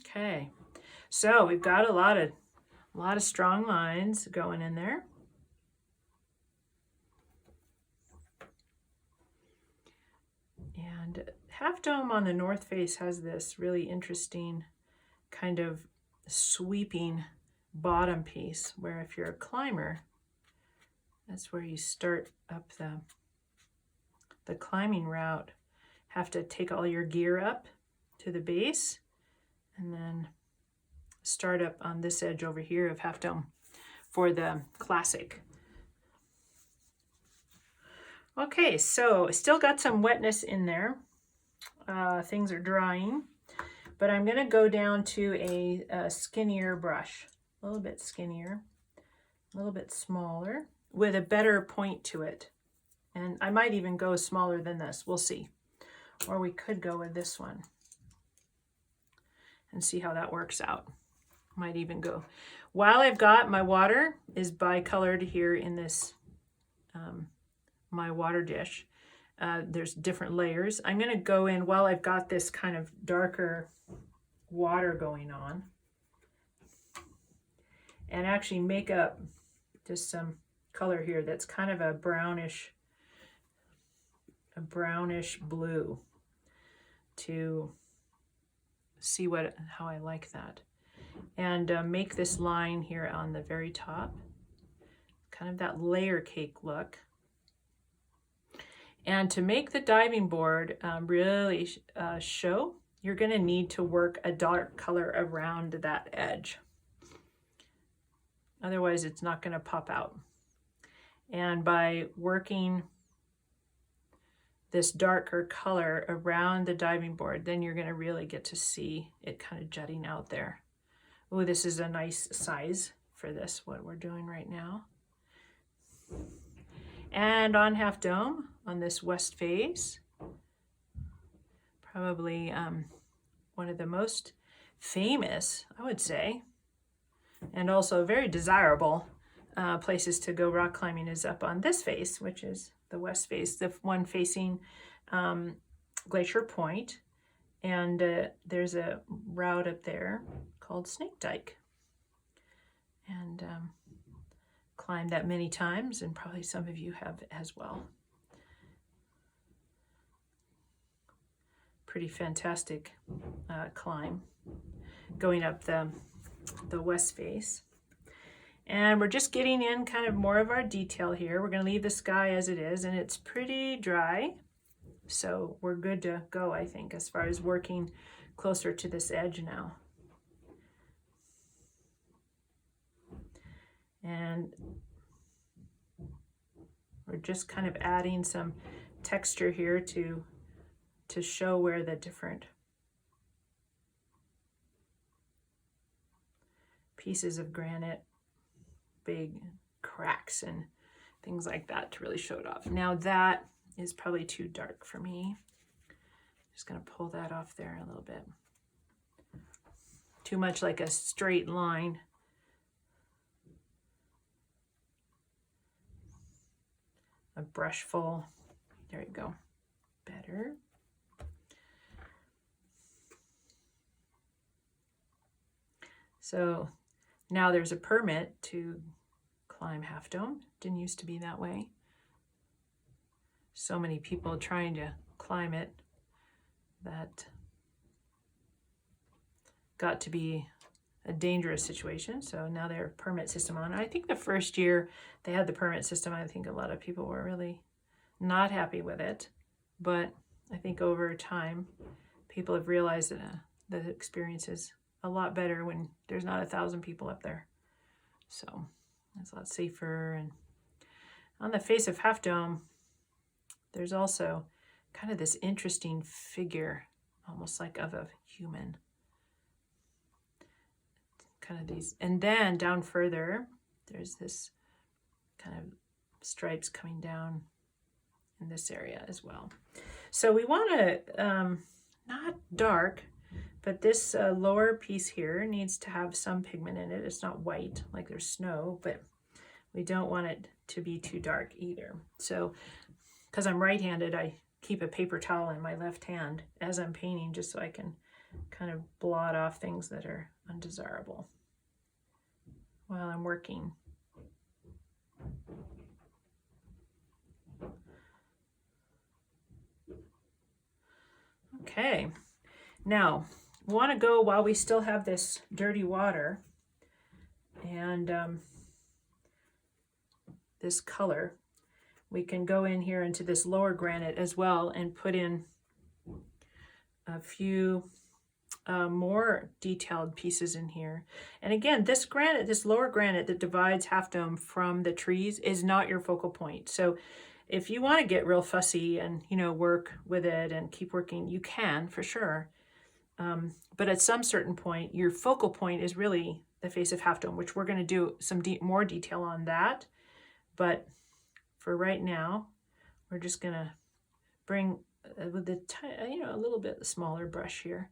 Okay, so we've got a lot of strong lines going in there. And Half Dome on the north face has this really interesting kind of sweeping bottom piece where if you're a climber, that's where you start up the climbing route. Have to take all your gear up to the base and then start up on this edge over here of Half Dome for the classic. Okay, so still got some wetness in there. Things are drying, but I'm going to go down to a skinnier brush, a little bit skinnier, a little bit smaller, with a better point to it. And I might even go smaller than this, we'll see. Or we could go with this one and see how that works out. Might even go. While I've got my water is bicolored here in this, my water dish. There's different layers. I'm going to go in while I've got this kind of darker water going on and actually make up just some color here that's kind of a brownish blue to see how I like that. And make this line here on the very top, kind of that layer cake look. And to make the diving board really show, you're going to need to work a dark color around that edge. Otherwise, it's not going to pop out. And by working this darker color around the diving board, then you're going to really get to see it kind of jutting out there. Oh, this is a nice size for this, what we're doing right now. And on Half Dome, on this west face, probably one of the most famous, I would say, and also very desirable places to go rock climbing is up on this face, which is the west face, the one facing Glacier Point. And there's a route up there called Snake Dyke. And climbed that many times, and probably some of you have as well. Pretty fantastic climb going up the west face. And we're just getting in kind of more of our detail here. We're going to leave the sky as it is, and it's pretty dry. So we're good to go, I think, as far as working closer to this edge now. And we're just kind of adding some texture here to show where the different pieces of granite, big cracks and things like that to really show it off. Now that is probably too dark for me. Just going to pull that off there a little bit. Too much like a straight line. A brush full. There you go. Better. So now there's a permit to climb Half Dome. Didn't used to be that way. So many people trying to climb it that got to be a dangerous situation. So now their permit system on. I think the first year they had the permit system, I think a lot of people were really not happy with it. But I think over time, people have realized that the experience is a lot better when there's not 1,000 people up there. So it's a lot safer. And on the face of Half Dome, there's also kind of this interesting figure, almost like of a human. kind of these. And then down further, there's this kind of stripes coming down in this area as well. So we want to, not dark, but this lower piece here needs to have some pigment in it. It's not white like there's snow, but we don't want it to be too dark either. So, because I'm right-handed, I keep a paper towel in my left hand as I'm painting, just so I can kind of blot off things that are undesirable while I'm working. Okay, now we want to go while we still have this dirty water and this color. We can go in here into this lower granite as well and put in a few more detailed pieces in here. And again, this granite, this lower granite that divides Half Dome from the trees is not your focal point. So if you want to get real fussy and, you know, work with it and keep working, you can for sure. But at some certain point, your focal point is really the face of Half Dome, which we're going to do some more detail on that. But for right now, we're just going to bring with the a little bit smaller brush here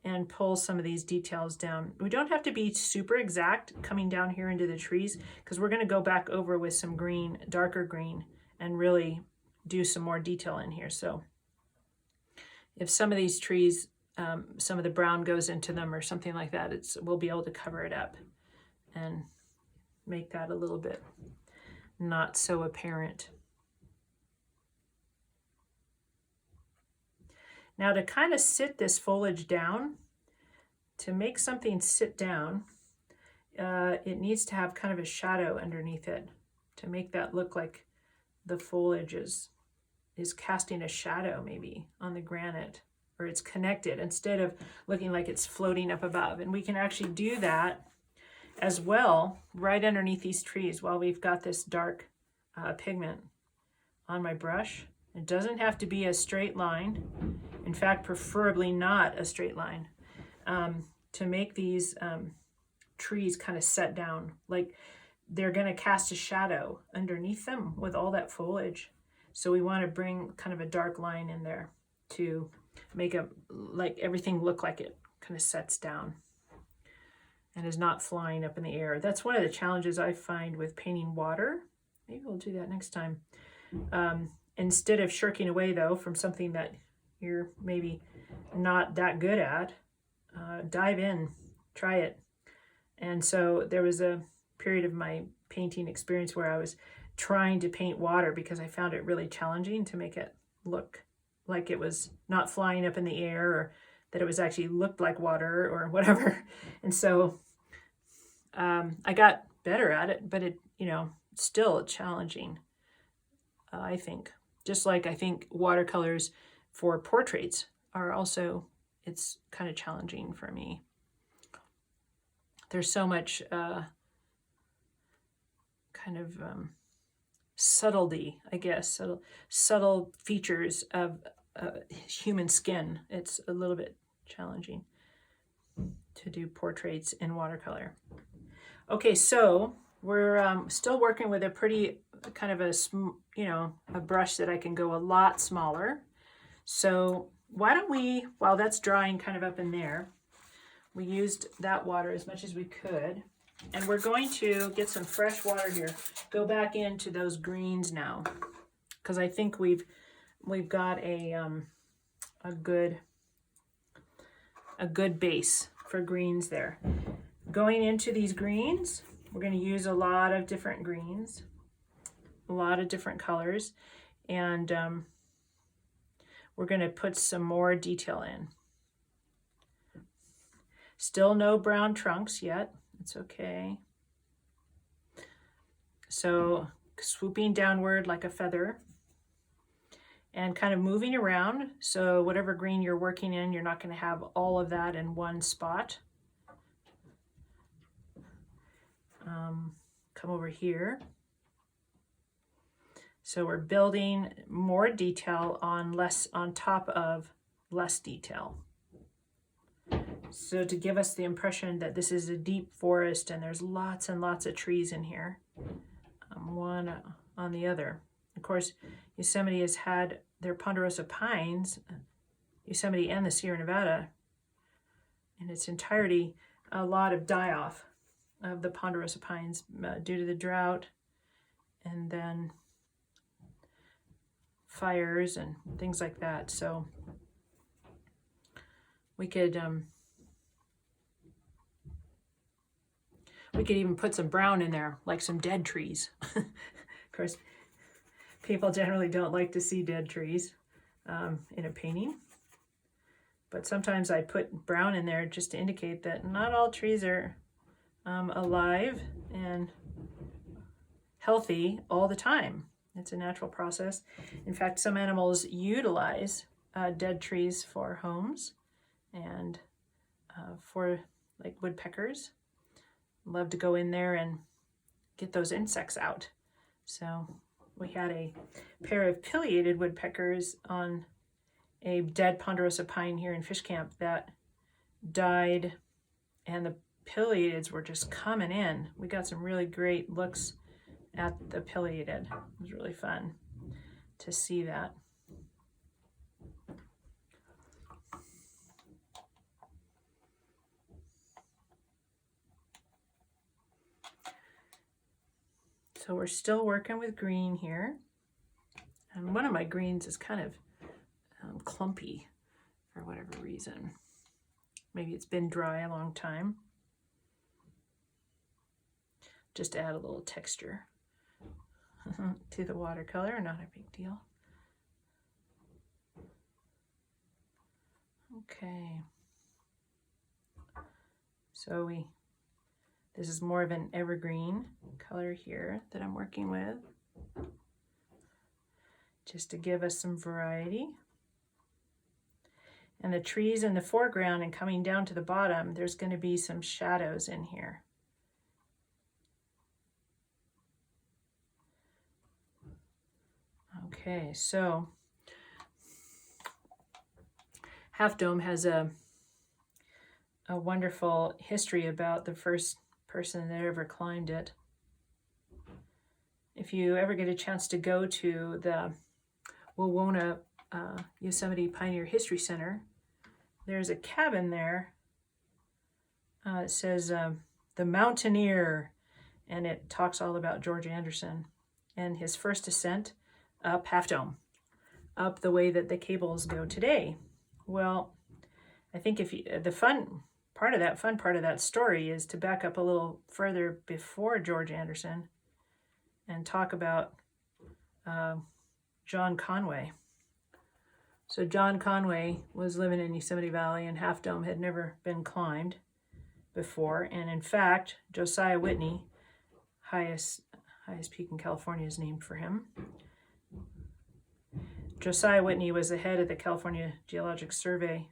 and pull some of these details down. We don't have to be super exact coming down here into the trees, because we're going to go back over with some green, darker green, and really do some more detail in here. So if some of these trees, some of the brown goes into them or something like that, we'll be able to cover it up and make that a little bit not so apparent. Now to kind of sit this foliage down, to make something sit down, it needs to have kind of a shadow underneath it to make that look like the foliage is casting a shadow maybe on the granite, or it's connected instead of looking like it's floating up above. And we can actually do that as well right underneath these trees while we've got this dark pigment on my brush. It doesn't have to be a straight line. In fact, preferably not a straight line, to make these trees kind of set down, like they're going to cast a shadow underneath them with all that foliage. So we want to bring kind of a dark line in there to make like everything look like it kind of sets down and is not flying up in the air. That's one of the challenges I find with painting water. Maybe we'll do that next time. Instead of shirking away though from something that you're maybe not that good at, dive in, try it. And so there was a period of my painting experience where I was trying to paint water because I found it really challenging to make it look like it was not flying up in the air, or that it was actually looked like water or whatever. And so I got better at it, but it, still challenging, I think. Just like I think watercolors for portraits are also, it's kind of challenging for me. There's so much kind of subtlety, I guess, subtle features of human skin. It's a little bit challenging to do portraits in watercolor. Okay, so we're still working with a pretty kind of a brush that I can go a lot smaller. So why don't we, while that's drying kind of up in there, we used that water as much as we could, and we're going to get some fresh water here, go back into those greens now, because I think we've got a good base for greens there. Going into these greens, we're going to use a lot of different greens, a lot of different colors, and we're going to put some more detail in. Still no brown trunks yet. It's okay. So swooping downward like a feather and kind of moving around. So whatever green you're working in, you're not going to have all of that in one spot. Come over here. So we're building more detail on top of less detail. So to give us the impression that this is a deep forest and there's lots and lots of trees in here, one on the other. Of course, Yosemite has had their ponderosa pines, Yosemite and the Sierra Nevada, in its entirety, a lot of die-off of the ponderosa pines due to the drought, and then fires and things like that. So we could even put some brown in there, like some dead trees. Of course, people generally don't like to see dead trees in a painting, but sometimes I put brown in there just to indicate that not all trees are alive and healthy all the time. It's a natural process. In fact, some animals utilize dead trees for homes, and for like woodpeckers love to go in there and get those insects out. So we had a pair of pileated woodpeckers on a dead ponderosa pine here in Fish Camp that died, and the pileateds were just coming in. We got some really great looks at the pileated. It was really fun to see that. So we're still working with green here. And one of my greens is kind of clumpy for whatever reason. Maybe it's been dry a long time. Just add a little texture to the watercolor, not a big deal. Okay. So this is more of an evergreen color here that I'm working with, just to give us some variety. And the trees in the foreground and coming down to the bottom, there's going to be some shadows in here. Okay, so Half Dome has a wonderful history about the first person that ever climbed it. If you ever get a chance to go to the Wawona Yosemite Pioneer History Center, there's a cabin there. It says the Mountaineer, and it talks all about George Anderson and his first ascent up Half Dome, up the way that the cables go today. Well, I think the fun part of that story is to back up a little further before George Anderson and talk about John Conway. So John Conway was living in Yosemite Valley, and Half Dome had never been climbed before. And in fact, Josiah Whitney, highest peak in California, is named for him. Josiah Whitney was the head of the California Geologic Survey.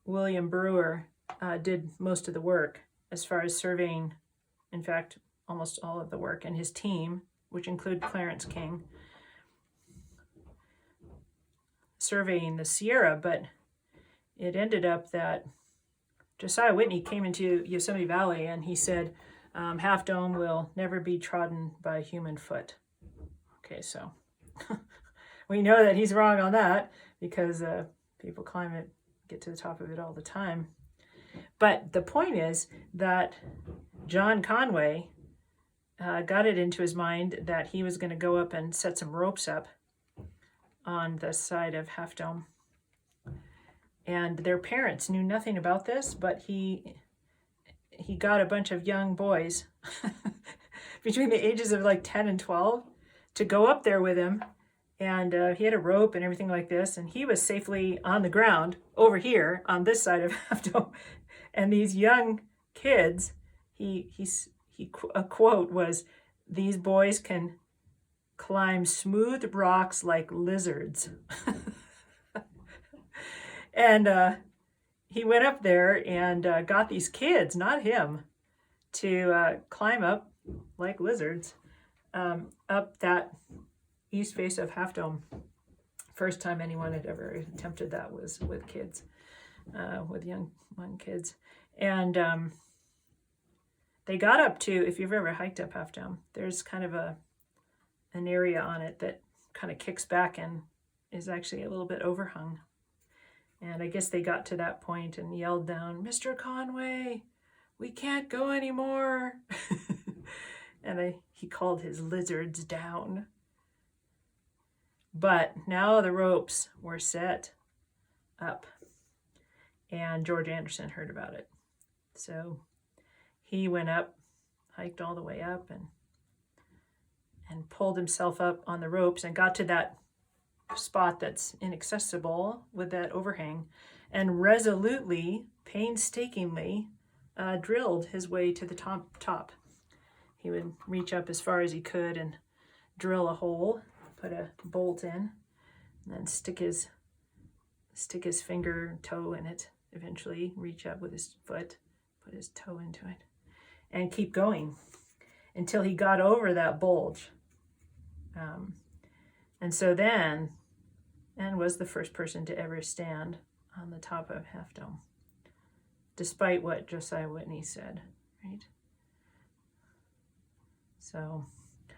William Brewer did most of the work as far as surveying, in fact, almost all of the work, and his team, which include Clarence King, surveying the Sierra. But it ended up that Josiah Whitney came into Yosemite Valley and he said, Half Dome will never be trodden by a human foot. Okay, so we know that he's wrong on that, because people climb it, get to the top of it all the time. But the point is that John Conway got it into his mind that he was going to go up and set some ropes up on the side of Half Dome. And their parents knew nothing about this, but he got a bunch of young boys between the ages of like 10 and 12 to go up there with him. And he had a rope and everything like this, and he was safely on the ground over here on this side of Half Dome. And these young kids, a quote was, "These boys can climb smooth rocks like lizards." And he went up there and got these kids, not him, to climb up like lizards up that east face of Half Dome. First time anyone had ever attempted that was with kids. with young kids. And they got up to, if you've ever hiked up Half Dome, there's kind of an area on it that kind of kicks back and is actually a little bit overhung. And I guess they got to that point and yelled down, "Mr. Conway, we can't go anymore." And he called his lizards down. But now the ropes were set up, and George Anderson heard about it. So he went up, hiked all the way up, and pulled himself up on the ropes and got to that spot that's inaccessible with that overhang, and resolutely, painstakingly drilled his way to the top. He would reach up as far as he could and drill a hole, put a bolt in, and then stick his finger, toe in it, eventually reach up with his foot, put his toe into it, and keep going until he got over that bulge. And so then, and was the first person to ever stand on the top of Half Dome, despite what Josiah Whitney said, right? So,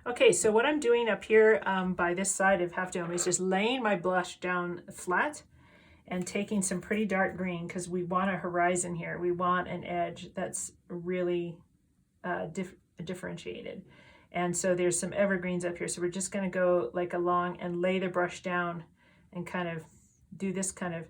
okay, so what I'm doing up here by this side of Half Dome is just laying my blush down flat and taking some pretty dark green, because we want a horizon here. We want an edge that's really differentiated. And so there's some evergreens up here. So we're just going to go like along and lay the brush down and kind of do this kind of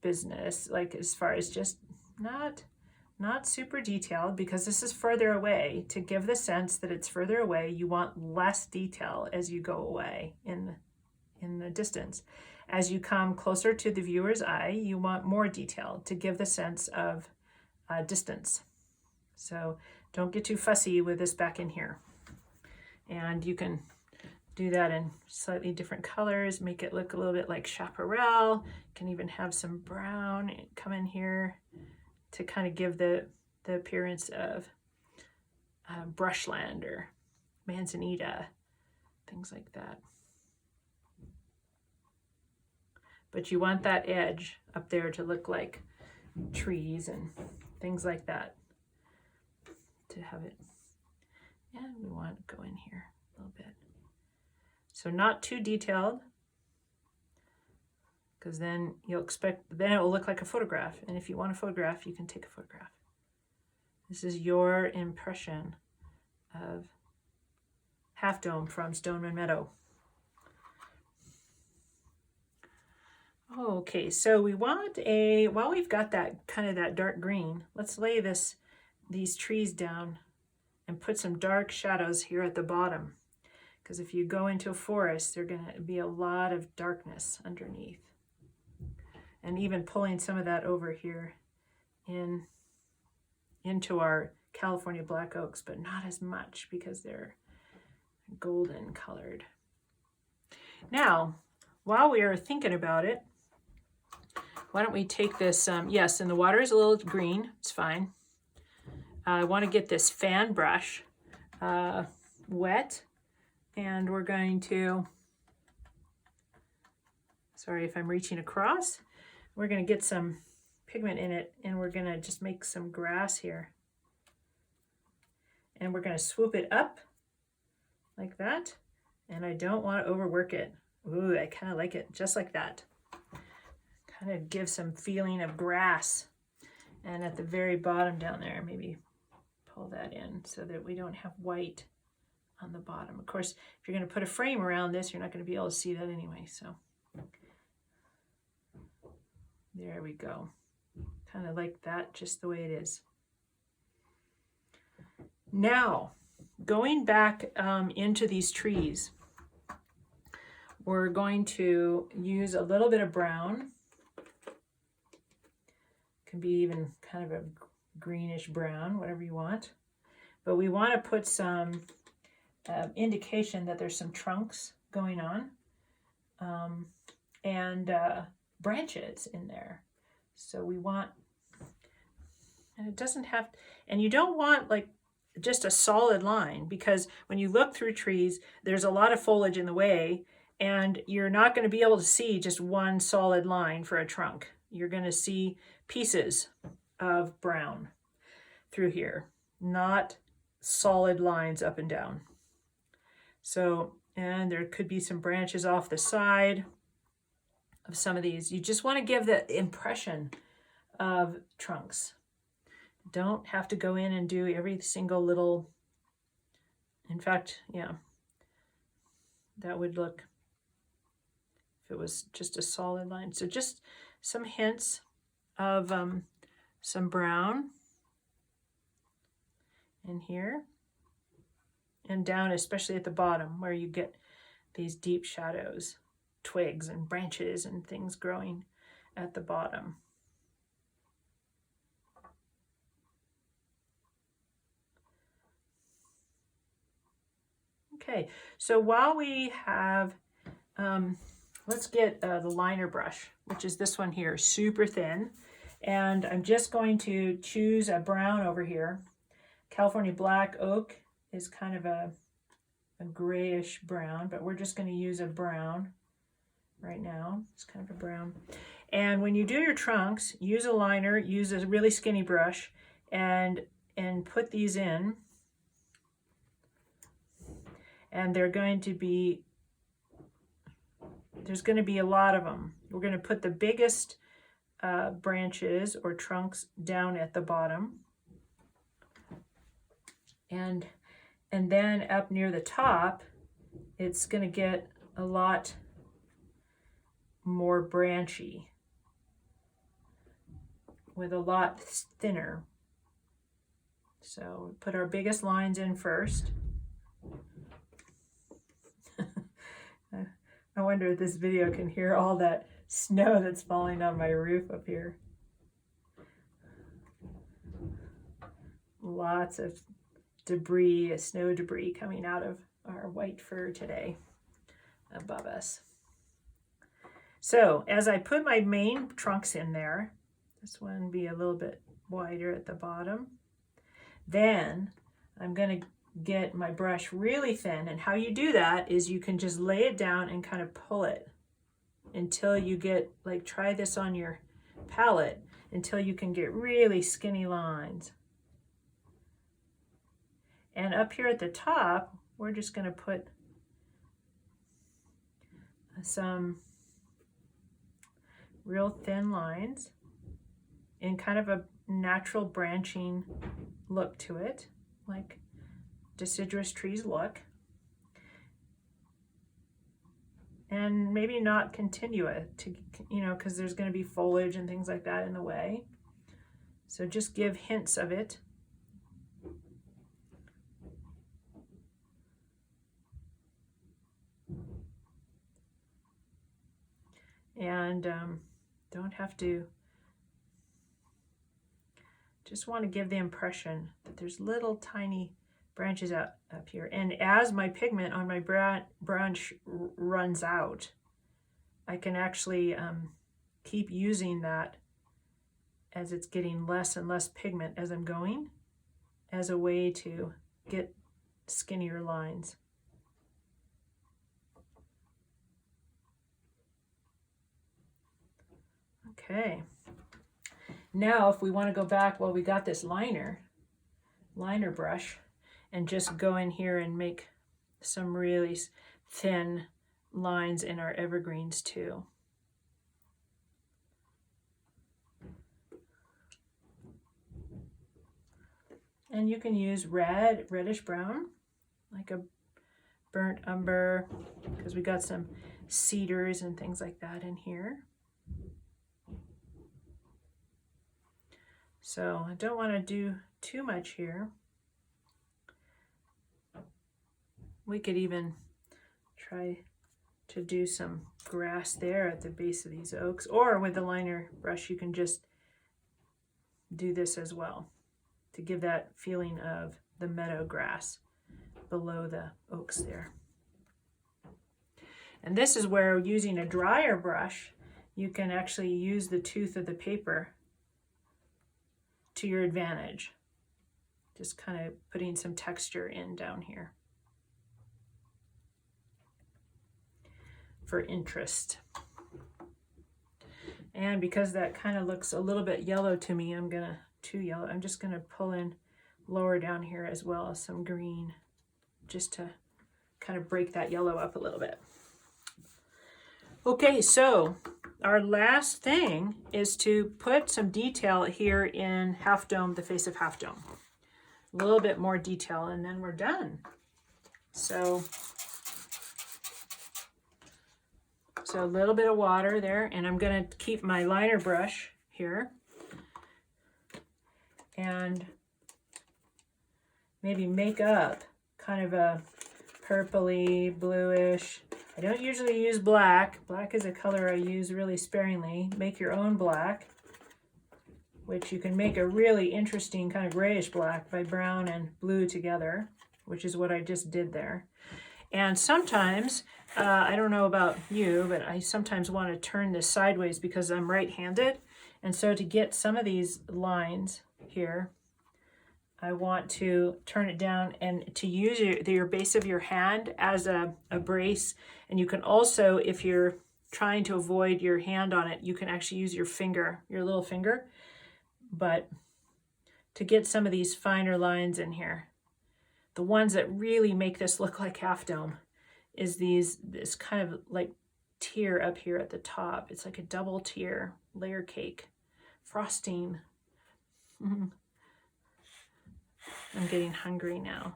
business, like as far as just not super detailed, because this is further away. To give the sense that it's further away, you want less detail as you go away in the distance. As you come closer to the viewer's eye, you want more detail to give the sense of distance. So don't get too fussy with this back in here. And you can do that in slightly different colors, make it look a little bit like chaparral. You can even have some brown come in here to kind of give the appearance of brushland or manzanita, things like that. But you want that edge up there to look like trees and things like that, to have it. And we want to go in here a little bit. So not too detailed, because then then it will look like a photograph. And if you want a photograph, you can take a photograph. This is your impression of Half Dome from Stoneman Meadow. Okay, so we want while we've got that kind of that dark green, let's lay these trees down and put some dark shadows here at the bottom. Because if you go into a forest, there's going to be a lot of darkness underneath. And even pulling some of that over here into our California black oaks, but not as much because they're golden colored. Now, while we are thinking about it, why don't we take this, yes, and the water is a little green, it's fine. I want to get this fan brush wet, and we're going to, sorry if I'm reaching across, we're going to get some pigment in it, and we're going to just make some grass here. And we're going to swoop it up like that, and I don't want to overwork it. Ooh, I kind of like it just like that. Kind of give some feeling of grass. And at the very bottom down there, maybe pull that in so that we don't have white on the bottom. Of course, if you're going to put a frame around this, you're not going to be able to see that anyway. So there we go. Kind of like that, just the way it is. Now, going back into these trees, we're going to use a little bit of brown. Can be even kind of a greenish brown, whatever you want. But we want to put some indication that there's some trunks going on and branches in there. So we want, and it doesn't have, and you don't want like just a solid line, because when you look through trees, there's a lot of foliage in the way, and you're not going to be able to see just one solid line for a trunk. you're going to see pieces of brown through here, not solid lines up and down. So, and there could be some branches off the side of some of these. You just want to give the impression of trunks. Don't have to go in and do every single little, in fact, yeah, that would look, if it was just a solid line. So just some hints of some brown in here and down, especially at the bottom where you get these deep shadows, twigs and branches and things growing at the bottom. Okay, so while we have, let's get the liner brush, which is this one here, super thin. And I'm just going to choose a brown over here. California black oak is kind of a grayish brown, but we're just going to use a brown right now. It's kind of a brown. And when you do your trunks, use a liner, use a really skinny brush, and put these in. And they're going to be, there's going to be a lot of them. We're going to put the biggest branches or trunks down at the bottom. And then up near the top, it's going to get a lot more branchy with a lot thinner. So put our biggest lines in first. I wonder if this video can hear all that snow that's falling on my roof up here. Lots of debris, snow debris coming out of our white fur today above us. So as I put my main trunks in there, this one be a little bit wider at the bottom. Then I'm going to get my brush really thin, and how you do that is you can just lay it down and kind of pull it until you get, like, try this on your palette, until you can get really skinny lines. And up here at the top, we're just going to put some real thin lines in kind of a natural branching look to it, like deciduous trees look, and maybe not continue it to, you know, because there's going to be foliage and things like that in the way. So just give hints of it. And don't have to, just want to give the impression that there's little tiny branches up here. And as my pigment on my brush runs out, I can actually keep using that as it's getting less and less pigment as I'm going, as a way to get skinnier lines. Okay, now if we want to go back, well, we got this liner brush, and just go in here and make some really thin lines in our evergreens too. And you can use reddish brown, like a burnt umber, because we got some cedars and things like that in here. So I don't want to do too much here. We could even try to do some grass there at the base of these oaks, or with the liner brush, you can just do this as well to give that feeling of the meadow grass below the oaks there. And this is where, using a drier brush, you can actually use the tooth of the paper to your advantage. Just kind of putting some texture in down here for interest. And because that kind of looks a little bit yellow to me, too yellow, I'm just gonna pull in lower down here as well as some green, just to kind of break that yellow up a little bit. Okay, so our last thing is to put some detail here in Half Dome, the face of Half Dome. A little bit more detail, and then we're done. So a little bit of water there, and I'm gonna keep my liner brush here and maybe make up kind of a purpley, bluish. I don't usually use black. Black is a color I use really sparingly. Make your own black, which you can make a really interesting kind of grayish black by brown and blue together, which is what I just did there. And sometimes, I don't know about you, but I sometimes want to turn this sideways because I'm right-handed. And so to get some of these lines here, I want to turn it down and to use your base of your hand as a brace. And you can also, if you're trying to avoid your hand on it, you can actually use your finger, your little finger. But to get some of these finer lines in here, the ones that really make this look like Half Dome is this kind of like tier up here at the top. It's like a double tier layer cake frosting. I'm getting hungry now.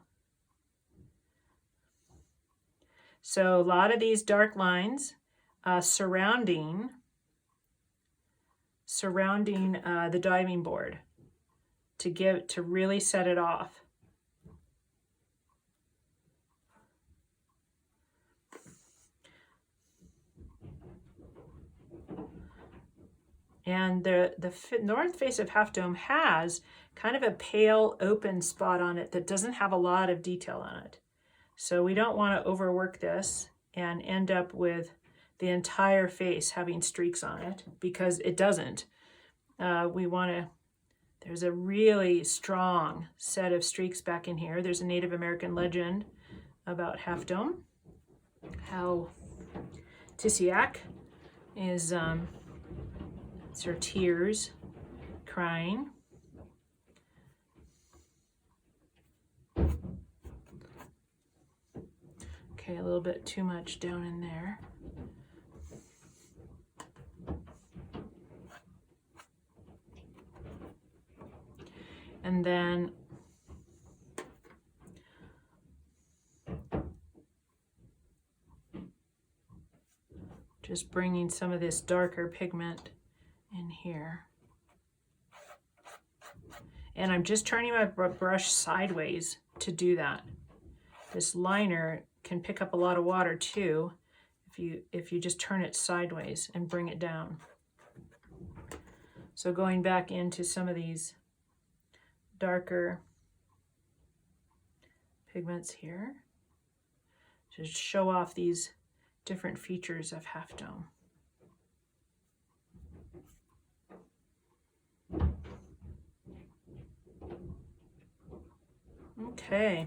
So a lot of these dark lines surrounding the diving board to really set it off. And the north face of Half Dome has kind of a pale open spot on it that doesn't have a lot of detail on it. So we don't want to overwork this and end up with the entire face having streaks on it, because it doesn't. There's a really strong set of streaks back in here. There's a Native American legend about Half Dome, how Tisiak is it's her tears crying. Okay, a little bit too much down in there. And then just bringing some of this darker pigment in here. And I'm just turning my brush sideways to do that. This liner can pick up a lot of water too if you just turn it sideways and bring it down. So going back into some of these darker pigments here to show off these different features of Half Dome. Okay.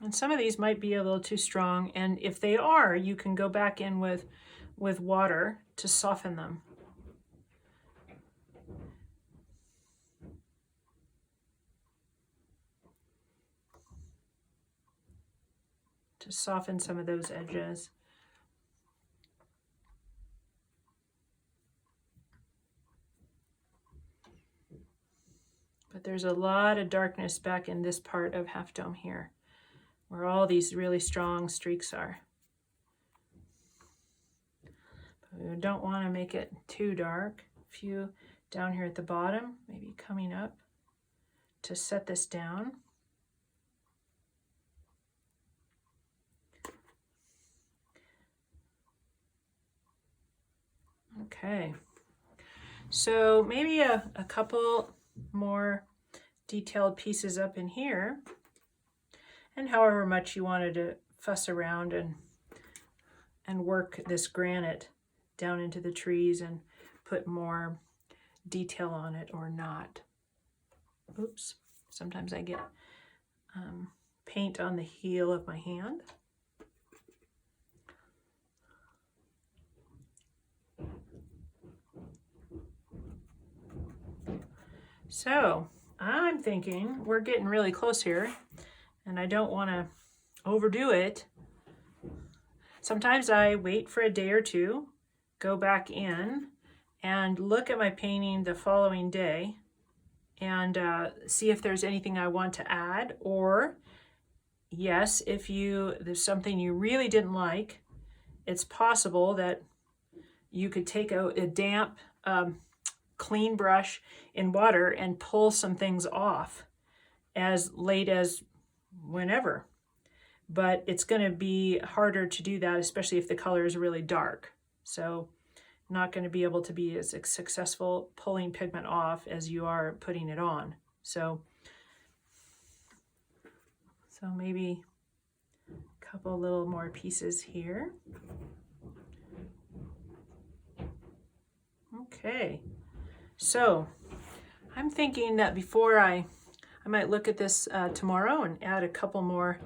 And some of these might be a little too strong, and if they are, you can go back in with water to soften them. To soften some of those edges. But there's a lot of darkness back in this part of Half Dome here, where all these really strong streaks are. But we don't want to make it too dark. A few down here at the bottom, maybe coming up to set this down. Okay, so maybe a couple more detailed pieces up in here, and however much you wanted to fuss around and work this granite down into the trees and put more detail on it or not. Oops, sometimes I get paint on the heel of my hand. So I'm thinking we're getting really close here, and I don't want to overdo it. Sometimes I wait for a day or two, go back in, and look at my painting the following day and see if there's anything I want to add, or yes, if there's something you really didn't like, it's possible that you could take a damp, clean brush in water and pull some things off as late as whenever. But it's going to be harder to do that, especially if the color is really dark. So not going to be able to be as successful pulling pigment off as you are putting it on. So maybe a couple little more pieces here. Okay, so I'm thinking that before I might look at this tomorrow and add a couple more,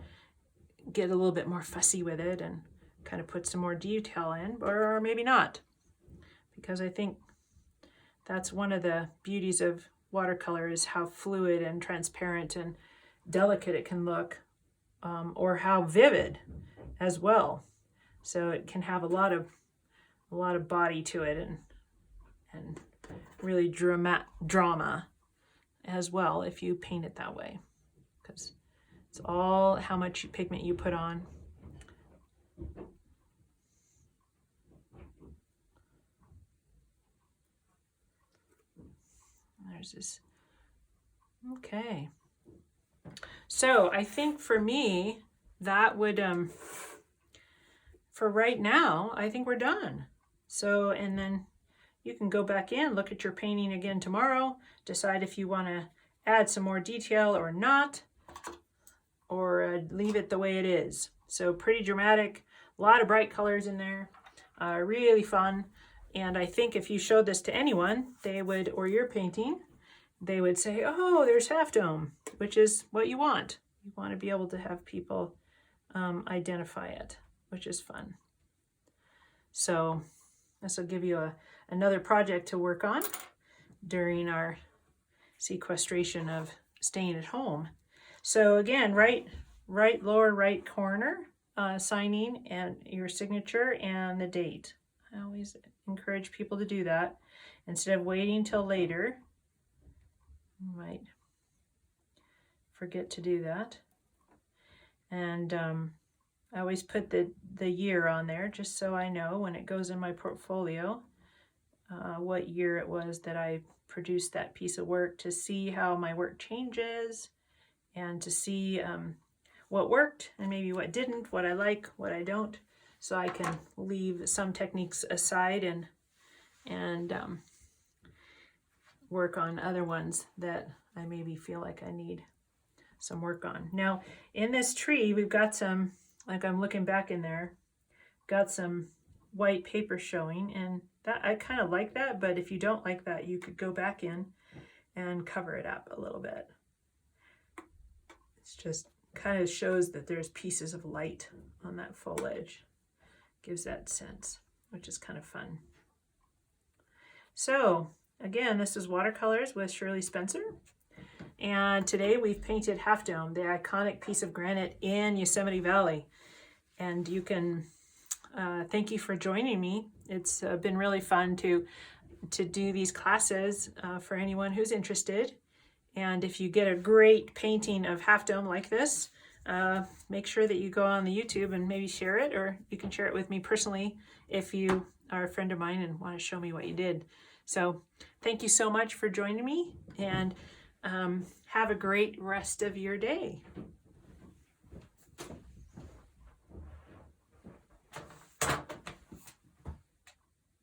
get a little bit more fussy with it and kind of put some more detail in, or maybe not, because I think that's one of the beauties of watercolor, is how fluid and transparent and delicate it can look, or how vivid as well. So it can have a lot of body to it, and really drama as well if you paint it that way, because it's all how much pigment you put on. There's this. Okay. So I think for me, that would, for right now, I think we're done. So, and then you can go back in, look at your painting again tomorrow, decide if you want to add some more detail or not, or leave it the way it is. So pretty dramatic, a lot of bright colors in there, really fun. And I think if you showed this to anyone, they would, or your painting, they would say, oh, there's Half Dome, which is what you want. You want to be able to have people identify it, which is fun. So this will give you another project to work on during our sequestration of staying at home. So again, right lower right corner, signing and your signature and the date. I always encourage people to do that instead of waiting till later. You might forget to do that. And I always put the year on there just so I know when it goes in my portfolio what year it was that I produced that piece of work, to see how my work changes and to see what worked and maybe what didn't, what I like, what I don't, so I can leave some techniques aside and work on other ones that I maybe feel like I need some work on. Now in this tree we've got some, like I'm looking back in there, got some white paper showing, and that I kind of like that, but if you don't like that, you could go back in and cover it up a little bit. It's just kind of shows that there's pieces of light on that foliage. Gives that sense, which is kind of fun. So again, this is Watercolors with Shirley Spencer. And today we've painted Half Dome, the iconic piece of granite in Yosemite Valley. And you can, thank you for joining me. It's been really fun to do these classes for anyone who's interested. And if you get a great painting of Half Dome like this, make sure that you go on the YouTube and maybe share it, or you can share it with me personally if you are a friend of mine and want to show me what you did. So thank you so much for joining me, and have a great rest of your day.